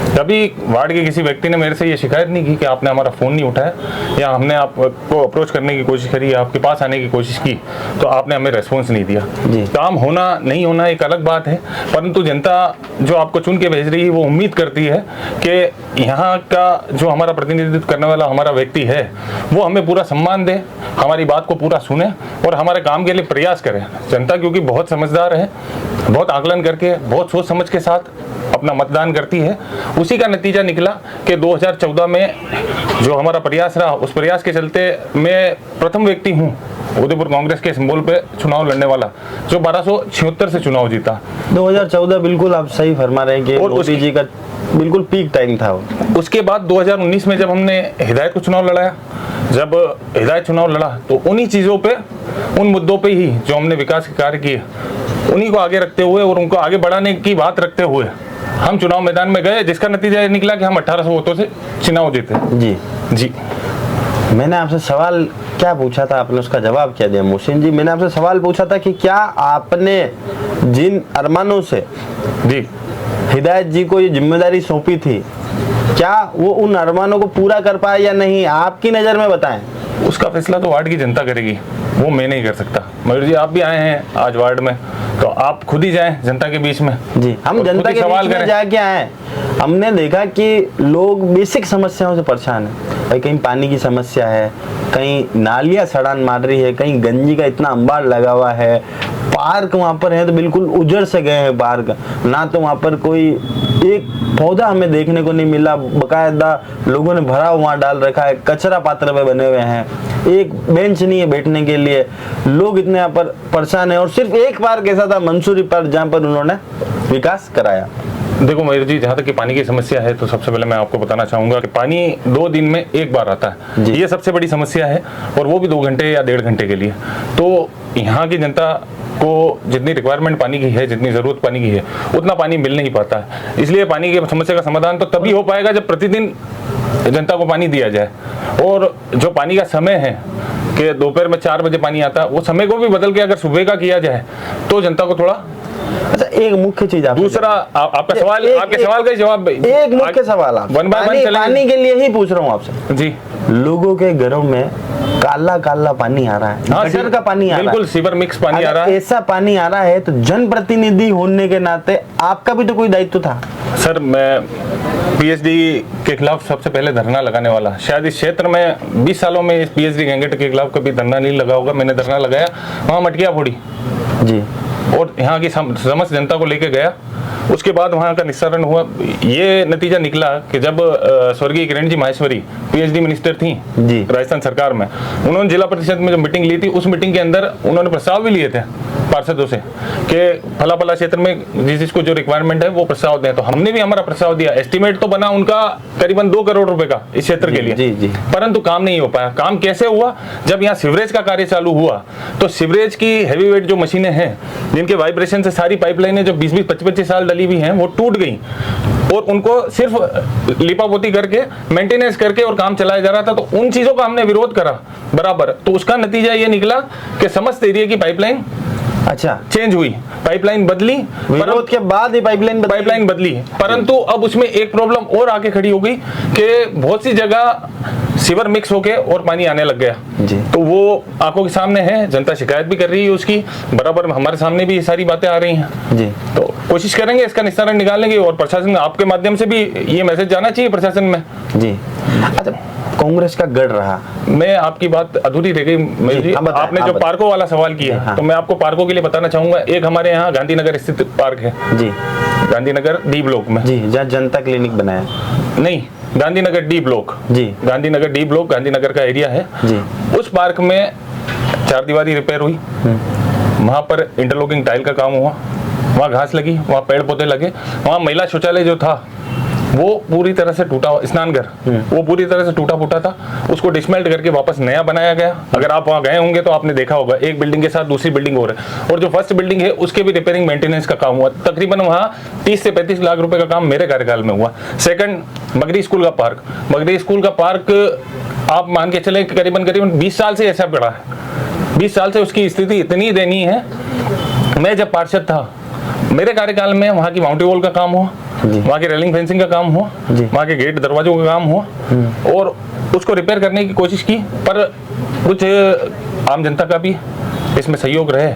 कभी वार्ड के किसी व्यक्ति ने मेरे से ये शिकायत नहीं की कि आपने हमारा फ़ोन नहीं उठाया, या हमने आपको अप्रोच करने की कोशिश करी, आपके पास आने की कोशिश की तो आपने हमें रेस्पॉन्स नहीं दिया। काम होना नहीं होना एक अलग बात है, परंतु जनता जो आपको चुन के भेज रही है वो उम्मीद करती है कि यहाँ का जो हमारा प्रतिनिधित्व करने वाला हमारा व्यक्ति है वो हमें पूरा सम्मान दे, हमारी बात को पूरा सुने और हमारे काम के लिए प्रयास करे। जनता क्योंकि बहुत समझदार है, बहुत आकलन करके, बहुत सोच समझ के साथ अपना मतदान करती है। उसी का नतीजा निकला कि 2014 में जो हमारा प्रयास रहा, उस प्रयास के चलते मैं प्रथम व्यक्ति हूँ उदयपुर कांग्रेस के सिंबल पे चुनाव लड़ने वाला जो 1276 से चुनाव जीता। 2014 बिल्कुल आप सही फरमा रहे हैं कि और मोदी जी का बिल्कुल पीक टाइम था। उसके बाद 2019 में जब हमने हिदायत को चुनाव लड़ाया, जब हिदायत चुनाव लड़ा तो उन्हीं चीज़ों पे, उन मुद्दों पे ही जो हमने विकास के कार्य किए उन्हीं को आगे रखते हुए और उनको आगे बढ़ाने की बात रखते हुए हम चुनाव मैदान में गए, जिसका नतीजा ये निकला कि हम 1800 वोटों से चुनाव जीते। जी जी, मैंने आपसे सवाल क्या पूछा था, आपने उसका जवाब क्या दिया मोहसिन जी? मैंने आपसे सवाल पूछा था कि क्या आपने जिन अरमानों से जी हिदायत जी को ये जिम्मेदारी सौंपी थी, क्या वो उन अरमानों को पूरा कर पाए या नहीं, आपकी नज़र में बताएं। उसका फैसला तो वार्ड की जनता करेगी, वो मैं नहीं कर सकता। मयूर जी, आप भी आए हैं आज वार्ड में, तो आप खुद ही जाएं जनता के बीच में। जी, हम जनता के बीच में जाके आए, हमने देखा कि लोग बेसिक समस्याओं से परेशान हैं। भाई, कहीं पानी की समस्या है, कहीं नालियाँ सड़ान मार रही है, कहीं गंजी का इतना अंबार लगा हुआ है, पार्क वहाँ पर है तो बिल्कुल उजड़ से गए हैं पार्क, ना तो वहाँ पर कोई एक पौधा हमें देखने को नहीं मिला, बकायदा लोगों ने भरा वहाँ डाल रखा है, कचरा पात्र पे बने हुए हैं, एक बेंच नहीं है बैठने के लिए, लोग इतने यहाँ पर परेशान है। और सिर्फ एक पार्क ऐसा था मंसूरी पार्क जहाँ पर उन्होंने विकास कराया। देखो मयूर जी, जहाँ तक कि पानी की समस्या है तो सबसे पहले मैं आपको बताना चाहूँगा कि पानी 2 दिन में एक बार आता है, ये सबसे बड़ी समस्या है, और वो भी 2 घंटे या 1.5 घंटे के लिए। तो यहाँ की जनता को जितनी रिक्वायरमेंट पानी की है, जितनी ज़रूरत पानी की है, उतना पानी मिल नहीं पाता है। इसलिए पानी की समस्या का समाधान तो तभी हो पाएगा जब प्रतिदिन जनता को पानी दिया जाए। और जो पानी का समय है कि दोपहर में 4 बजे पानी आता है, वो समय को भी बदल के अगर सुबह का किया जाए तो जनता को थोड़ा। अच्छा, एक मुख्य चीज दूसरा आपका सवाल, आपके सवाल का जवाब, एक मुख्य सवाल आप पानी के लिए ही पूछ रहा हूँ आपसे जी। लोगों के घरों में काला काला पानी आ रहा है, गटर का पानी आ रहा है, बिल्कुल सीवर मिक्स पानी आ रहा है। ऐसा पानी आ रहा है तो जनप्रतिनिधि होने के नाते आपका भी तो कोई दायित्व था। सर, मैं पीएचडी के खिलाफ सबसे पहले धरना लगाने वाला, शायद इस क्षेत्र में 20 सालों में इस पीएचडी गैंगेट के खिलाफ कभी धरना नहीं लगा होगा। मैंने धरना लगाया वहाँ मटकिया फोड़ी जी, और यहाँ की समस्त जनता को लेके गया। उसके बाद वहाँ का निस्तारण हुआ। ये नतीजा निकला कि जब स्वर्गीय किरण जी माहेश्वरी पीएचडी मिनिस्टर थी राजस्थान सरकार में, उन्होंने जिला परिषद में जो मीटिंग ली थी, उस मीटिंग के अंदर उन्होंने प्रस्ताव भी लिए थे पार्षदों से कि फला फला क्षेत्र में जिसको जो रिक्वायरमेंट है वो प्रस्ताव दें। तो हमने भी हमारा प्रस्ताव दिया। एस्टिमेट तो बना उनका करीबन 2 करोड़ रुपए का इस क्षेत्र के लिए, परंतु काम नहीं हो पाया। काम कैसे हुआ? जब यहाँ सिवरेज का कार्य चालू हुआ तो सिवरेज की हैवी वेट जो मशीनें हैं, जिनके वाइब्रेशन से सारी पाइपलाइनें जो 20-20, 25-25 साल डली हुई हैं, वो टूट गई और उनको सिर्फ लिपापोती करके मेंटेनेंस करके और काम चलाया जा रहा था। तो उन चीजों का हमने विरोध करा बराबर। तो उसका नतीजा ये निकला कि समस्त एरिया की पाइपलाइन चेंज हुई, पाइपलाइन बदली, विरोध के बाद ही पाइपलाइन बदली। परंतु अब उसमें एक प्रॉब्लम और आके खड़ी हो गई कि बहुत सी जगह सीवर मिक्स होके और पानी आने लग गया जी। तो वो आंखों के सामने है, जनता शिकायत भी कर रही है उसकी, बराबर हमारे सामने भी ये सारी बातें आ रही हैं जी। तो कोशिश करेंगे इसका निस्तारण निकालेंगे, और प्रशासन, आपके माध्यम से भी ये मैसेज जाना चाहिए प्रशासन में जी। अच्छा, कांग्रेस का गढ़ रहा, मैं आपकी बात अधूरी रह गई। आपने जो पार्कों वाला सवाल किया, हाँ। तो मैं आपको पार्कों के लिए बताना चाहूंगा। एक हमारे यहाँ गांधीनगर स्थित पार्क है जी, गांधीनगर डी ब्लॉक में जी, जहाँ जनता क्लिनिक बनाया नहीं, गांधीनगर डी ब्लॉक जी, गांधीनगर डी ब्लॉक गांधीनगर का एरिया है जी। उस पार्क में 4 दीवारी रिपेयर हुई, वहां पर इंटरलॉकिंग टाइल का काम हुआ, वहाँ घास लगी, वहाँ पेड़ पौधे लगे, वहाँ महिला शौचालय जो था वो पूरी तरह से टूटा, स्नानघर वो पूरी तरह से टूटा फूटा था, उसको डिसमेल्ट करके वापस नया बनाया गया। अगर आप वहाँ गए होंगे तो आपने देखा होगा, एक बिल्डिंग के साथ दूसरी बिल्डिंग और है, और जो फर्स्ट बिल्डिंग है उसके भी रिपेयरिंग मेंटेनेंस का काम हुआ। तकरीबन वहाँ 30 से 35 लाख रुपए का काम मेरे कार्यकाल में हुआ। सेकंड, बगरी स्कूल का पार्क, बगरी स्कूल का पार्क आप मान के चले करीबन 20 साल से ऐसा पड़ा है, 20 साल से उसकी स्थिति इतनी दयनीय है। मैं जब पार्षद था, मेरे कार्यकाल में वहाँ की बाउंड्री वॉल का काम हुआ, वहाँ की रेलिंग फेंसिंग का काम हुआ, वहाँ के गेट दरवाजों का काम हुआ, और उसको रिपेयर करने की कोशिश की, पर कुछ आम जनता का भी इसमें सहयोग रहे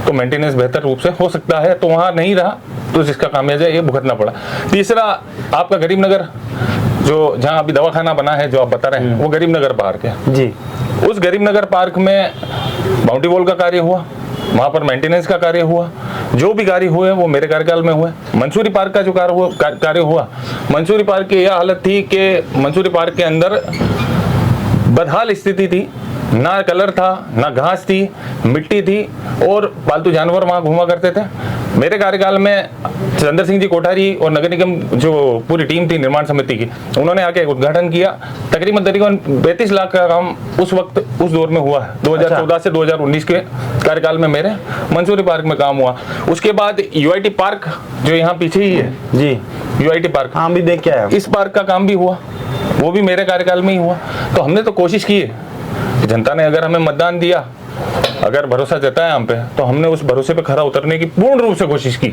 तो मेंटेनेंस बेहतर रूप से हो सकता है। तो वहाँ नहीं रहा तो जिसका खामियाजा ये भुगतना पड़ा। तीसरा, आपका गरीब नगर जो जहाँ अभी दवाखाना बना है जो आप बता रहे हैं, वो गरीब नगर पार्क है जी। उस गरीब नगर पार्क में बाउंड्री वॉल का कार्य हुआ, वहाँ पर मेंटेनेंस का कार्य हुआ, जो भी कार्य हुए वो मेरे कार्यकाल में हुए। मंसूरी पार्क का जो कार्य हुआ, मंसूरी पार्क की यह हालत थी कि मंसूरी पार्क के अंदर बदहाल स्थिति थी, ना कलर था, ना घास थी, मिट्टी थी, और पालतू जानवर वहाँ घूमा करते थे। मेरे कार्यकाल में चंद्र सिंह जी कोठारी और नगर निगम जो पूरी टीम थी निर्माण समिति की, उन्होंने आके उद्घाटन किया। तकरीबन 35 लाख का काम उस वक्त उस दौर में हुआ है। 2014 से 2019 के कार्यकाल में मेरे मंसूरी पार्क में काम हुआ। उसके बाद यूआईटी पार्क जो यहाँ पीछे ही है जी, यूआईटी पार्क हाँ भी देख के आया, इस पार्क का काम भी हुआ, वो भी मेरे कार्यकाल में ही हुआ। तो हमने तो कोशिश की है, जनता ने अगर हमें मतदान दिया, अगर भरोसा जताया हम पे, तो हमने उस भरोसे पे खरा उतरने की पूर्ण रूप से कोशिश की।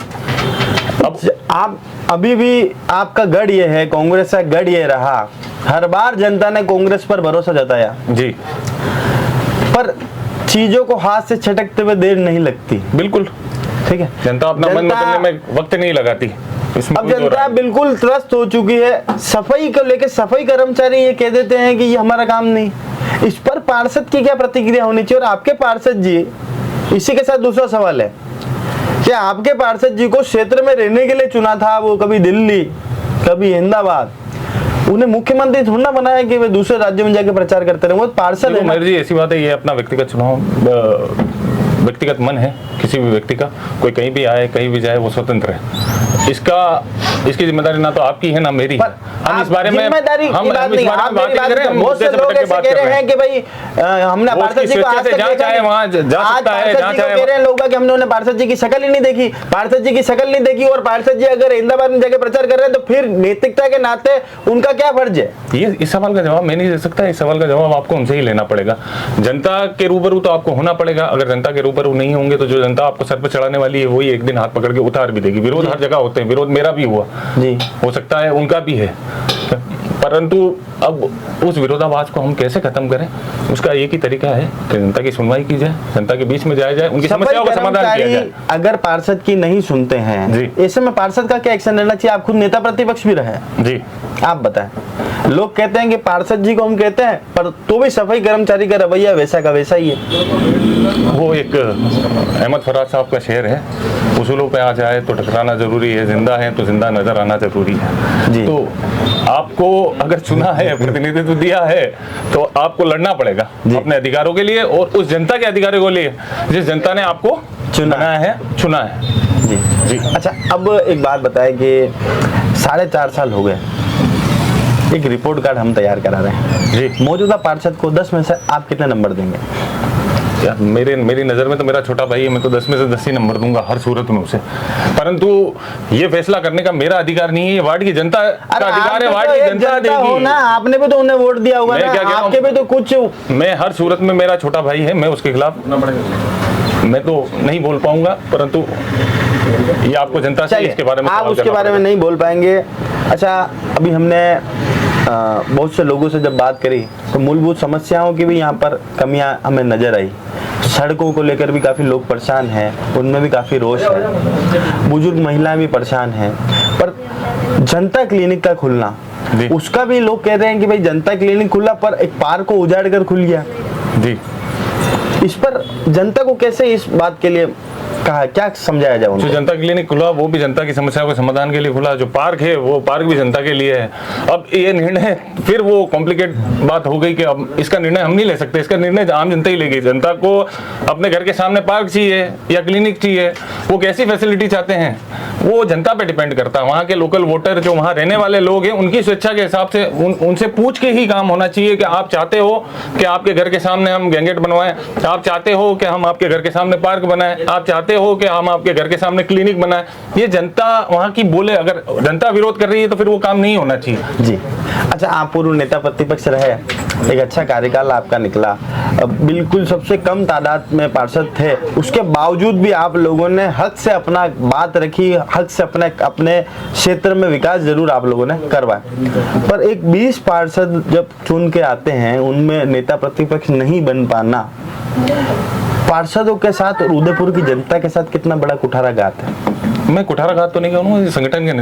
अब आप अभी भी आपका गढ़ ये है, कांग्रेस का गढ़ ये रहा, हर बार जनता ने कांग्रेस पर भरोसा जताया जी, पर चीजों को हाथ से छटकते हुए देर नहीं लगती। बिल्कुल ठीक है, जनता अपना मन बदलने में वक्त नहीं लगाती। अब जनता बिल्कुल त्रस्त हो चुकी है। सफाई को लेकर सफाई कर्मचारी ये कह देते हैं कि ये हमारा काम नहीं। इस पर पार्षद की क्या प्रतिक्रिया होनी चाहिए? और आपके पार्षद जी, इसी के साथ दूसरा सवाल है, क्या आपके पार्षद जी को क्षेत्र में रहने के लिए चुना था? वो कभी दिल्ली, कभी अहमदाबाद, उन्हें मुख्यमंत्री थोड़ा ना बनाया कि वे दूसरे राज्यों में जाके प्रचार करते रहे। वो पार्षद है। मेरी जी ऐसी बात है, ये अपना व्यक्तिगत चुनाव, व्यक्तिगत मन है कि किसी भी व्यक्ति का, कोई कहीं भी आए कहीं भी जाए वो स्वतंत्र है। इसकी जिम्मेदारी ना तो आपकी है ना मेरी। हम इस बारे में बहुत से लोग ऐसे कह रहे हैं कि भाई हमने पार्षद जी को आज तक जहाँ चाहे वहाँ जा सकता है, जहाँ चाहे कह रहे हैं लोग कि हमने उन्हें पार्षद जी की शक्ल ही नहीं देखी, पार्षद जी की शक्ल नहीं देखी। और पार्षद जी अगर अहमदाबाद में जाके प्रचार कर रहे हैं तो फिर नैतिकता के नाते उनका क्या फर्ज है? ये इस सवाल का जवाब मैं नहीं दे सकता। इस सवाल का जवाब आपको उनसे ही लेना पड़ेगा। जनता के रूबरू तो आपको होना पड़ेगा। अगर जनता के रूबरू नहीं होंगे तो जो जनता आपको सर पर चढ़ाने वाली है वही एक दिन हाथ पकड़ के उतार भी देगी। विरोध हर जगह होते हैं, विरोध मेरा भी हुआ जी, हो सकता है उनका भी है, परंतु अब उस विरोधाभास को हम कैसे खत्म करें, उसका एक ही तरीका है कि जनता की सुनवाई की जाए, जनता के बीच में जाया जाए, उनकी समस्याओं का समाधान किया जाए। अगर पार्षद की नहीं सुनते हैं ऐसे में पार्षद का क्या एक्शन लेना चाहिए? आप खुद नेता प्रतिपक्ष भी रहे जी, आप बताएं। लोग कहते हैं कि पार्षद जी को हम कहते हैं पर तो भी सफाई कर्मचारी का रवैया वैसा का वैसा ही है। वो एक अहमद फराज साहब का शेर है, उसूलों पे आ जाए तो टकराना जरूरी है, जिंदा है तो जिंदा नजर आना जरूरी है जी। तो आपको अगर चुना है, प्रतिनिधित्व दिया है, तो आपको लड़ना पड़ेगा अपने अधिकारों के लिए और उस जनता के अधिकारों के लिए जिस जनता ने आपको चुना है जी जी। अच्छा, अब एक बात बताए कि 4.5 साल हो गए, एक रिपोर्ट कार्ड हम तैयार करा रहे हैं जी। मौजूदा पार्षद को 10 में से आप कितने नंबर देंगे? यार मेरी नज़र में तो मेरा छोटा भाई है, मैं तो 10 में से 10 ही नंबर दूंगा हर सूरत में उसे। परंतु ये फैसला करने का मेरा अधिकार नहीं है, ये वार्ड की जनता का अधिकार है। वार्ड की जनता देगी ना, आपने भी तो उन्हें वोट दिया होगा ना, आपके भी तो कुछ। मैं हर सूरत में, मेरा छोटा भाई है, मैं उसके खिलाफ मैं तो नहीं बोल पाऊंगा, परंतु ये आपको जनता से इसके बारे में आप उसके बारे में नहीं बोल पाएंगे। अच्छा, अभी हमने बहुत से लोगों से जब बात करी तो मूलभूत समस्याओं की भी यहाँ पर कमियां हमें नजर आई। सड़कों को लेकर भी काफ़ी लोग परेशान हैं, उनमें भी काफ़ी रोष है, बुजुर्ग महिलाएं भी परेशान हैं। पर जनता क्लिनिक का खुलना, उसका भी लोग कह रहे हैं कि भाई जनता क्लिनिक खुला पर एक पार्क को उजाड़ कर खुल गया जी। इस पर जनता को कैसे इस बात के लिए कहा, क्या समझाया जाए? जो जनता क्लिनिक खुला वो भी जनता की समस्याओं के समाधान के लिए खुला, जो पार्क है वो पार्क भी जनता के लिए है। अब ये निर्णय फिर वो कॉम्प्लिकेट बात हो गई कि अब इसका निर्णय हम नहीं ले सकते, इसका निर्णय आम जनता ही लेगी। जनता को अपने घर के सामने पार्क चाहिए या क्लिनिक चाहिए, वो कैसी फैसिलिटी चाहते हैं वो जनता पे डिपेंड करता है। वहाँ के लोकल वोटर जो वहाँ रहने वाले लोग हैं उनकी स्वेच्छा के हिसाब से उनसे पूछ के ही काम होना चाहिए कि आप चाहते हो कि आपके घर के सामने हम गैंगेट बनवाएं, आप चाहते हो कि हम आपके घर के सामने पार्क बनाएं, आप चाहते हो कि हम आपके घर के सामने क्लिनिक बनाएं। ये जनता वहाँ की बोले, अगर जनता विरोध कर रही है तो फिर वो काम नहीं होना चाहिए जी। अच्छा, आप पूर्व नेता प्रतिपक्ष रहे, एक अच्छा कार्यकाल आपका निकला, बिल्कुल सबसे कम तादाद में पार्षद थे, उसके बावजूद भी आप लोगों ने हक से अपना बात रखी, हक से अपने क्षेत्र में विकास जरूर आप लोगों ने करवाया। पर एक 20 पार्षद जब चुन के आते हैं उनमें नेता प्रतिपक्ष नहीं बन पाना पार्षदों के साथ और उदयपुर की जनता के साथ कितना बड़ा कुठाराघात है? मैं कुठाराघात तो नहीं कहूँगा, संगठन के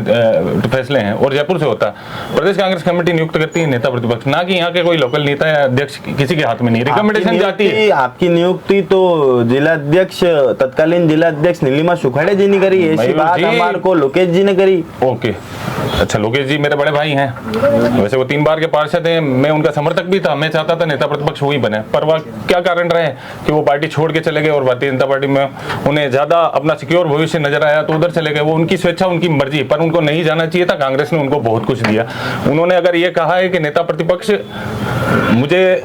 फैसले हैं और जयपुर से होता है। प्रदेश कांग्रेस कमेटी नियुक्त करती है नेता प्रतिपक्ष, ना कि यहाँ के कोई लोकल नेता या अध्यक्ष किसी के हाथ में नहीं, रिकमेंडेशन जाती है। आपकी नियुक्ति तो जिला अध्यक्ष, तत्कालीन जिला अध्यक्ष नीलिमा सुखाड़े जी ने करी, ऐसी बात हमारे को लोकेश जी ने करी। ओके, अच्छा, लोकेश जी मेरे बड़े भाई हैं, वैसे वो 3 बार के पार्षद हैं, मैं उनका समर्थक भी था, मैं चाहता था नेता प्रतिपक्ष वही बने, पर वह क्या कारण रहे कि वो पार्टी छोड़ के चले गए और भारतीय जनता पार्टी में उन्हें ज्यादा अपना सिक्योर भविष्य नजर आया तो उधर चले गए। वो उनकी स्वेच्छा, उनकी मर्जी, पर उनको नहीं जाना चाहिए था। कांग्रेस ने उनको बहुत कुछ दिया। उन्होंने अगर ये कहा है कि नेता प्रतिपक्ष मुझे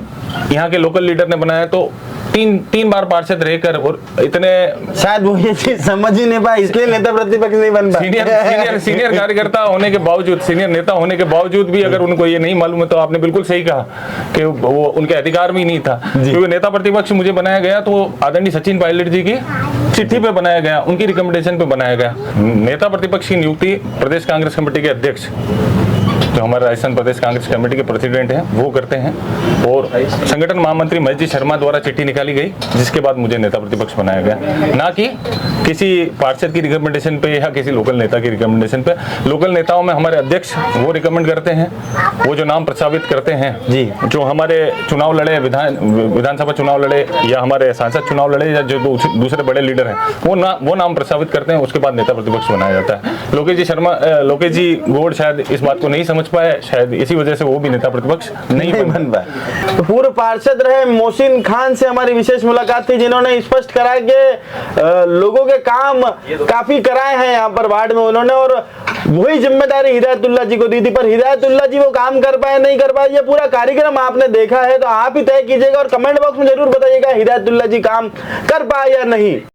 यहाँ के लोकल लीडर ने बनाया तो तीन बार पार्षद रहकर और इतने शायद वो ये चीज समझ ही नहीं पाए, इसलिए नेता प्रतिपक्ष नहीं बन पाए। सीनियर कार्यकर्ता होने के बावजूद, सीनियर नेता होने के बावजूद भी अगर उनको ये नहीं मालूम है तो आपने बिल्कुल सही कहा कि वो उनके अधिकार में ही नहीं था। क्योंकि नेता प्रतिपक्ष मुझे बनाया गया तो आदरणीय सचिन पायलट जी की चिट्ठी पे बनाया गया, उनकी रिकमेंडेशन पे बनाया गया। नेता प्रतिपक्ष की नियुक्ति प्रदेश कांग्रेस कमेटी के अध्यक्ष, जो हमारे राजस्थान प्रदेश कांग्रेस कमेटी के प्रेसिडेंट हैं, वो करते हैं और संगठन महामंत्री महेश जी शर्मा द्वारा चिट्ठी निकाली गई जिसके बाद मुझे नेता प्रतिपक्ष बनाया गया, ना कि किसी पार्षद की रिकमेंडेशन पे या किसी लोकल नेता की रिकमेंडेशन पे। लोकल नेताओं में हमारे अध्यक्ष वो रिकमेंड करते हैं, वो जो नाम प्रस्तावित करते हैं जी, जो हमारे चुनाव लड़े, विधानसभा चुनाव लड़े या हमारे सांसद चुनाव लड़े या जो दूसरे बड़े लीडर हैं, वो नाम प्रस्तावित करते हैं, उसके बाद नेता प्रतिपक्ष बनाया जाता है। लोकेश जी गौड़ शायद इस बात को नहीं समझ पाए, शायद इसी वजह से वो भी नेता प्रतिपक्ष नहीं बन पाए। तो पूर्व पार्षद रहे मोहसिन खान से हमारी विशेष मुलाकात थी, जिन्होंने स्पष्ट करा कि लोगों के काम काफी कराए हैं यहाँ पर वार्ड में उन्होंने, और वही जिम्मेदारी हिदायतुल्लाह जी को दी थी। पर हिदायतुल्लाह जी वो काम कर पाए नहीं कर पाए, ये पूरा कार्यक्रम आपने देखा है तो आप ही तय कीजिएगा और कमेंट बॉक्स में जरूर बताइएगा हिदायतुल्लाह जी काम कर पाए या नहीं।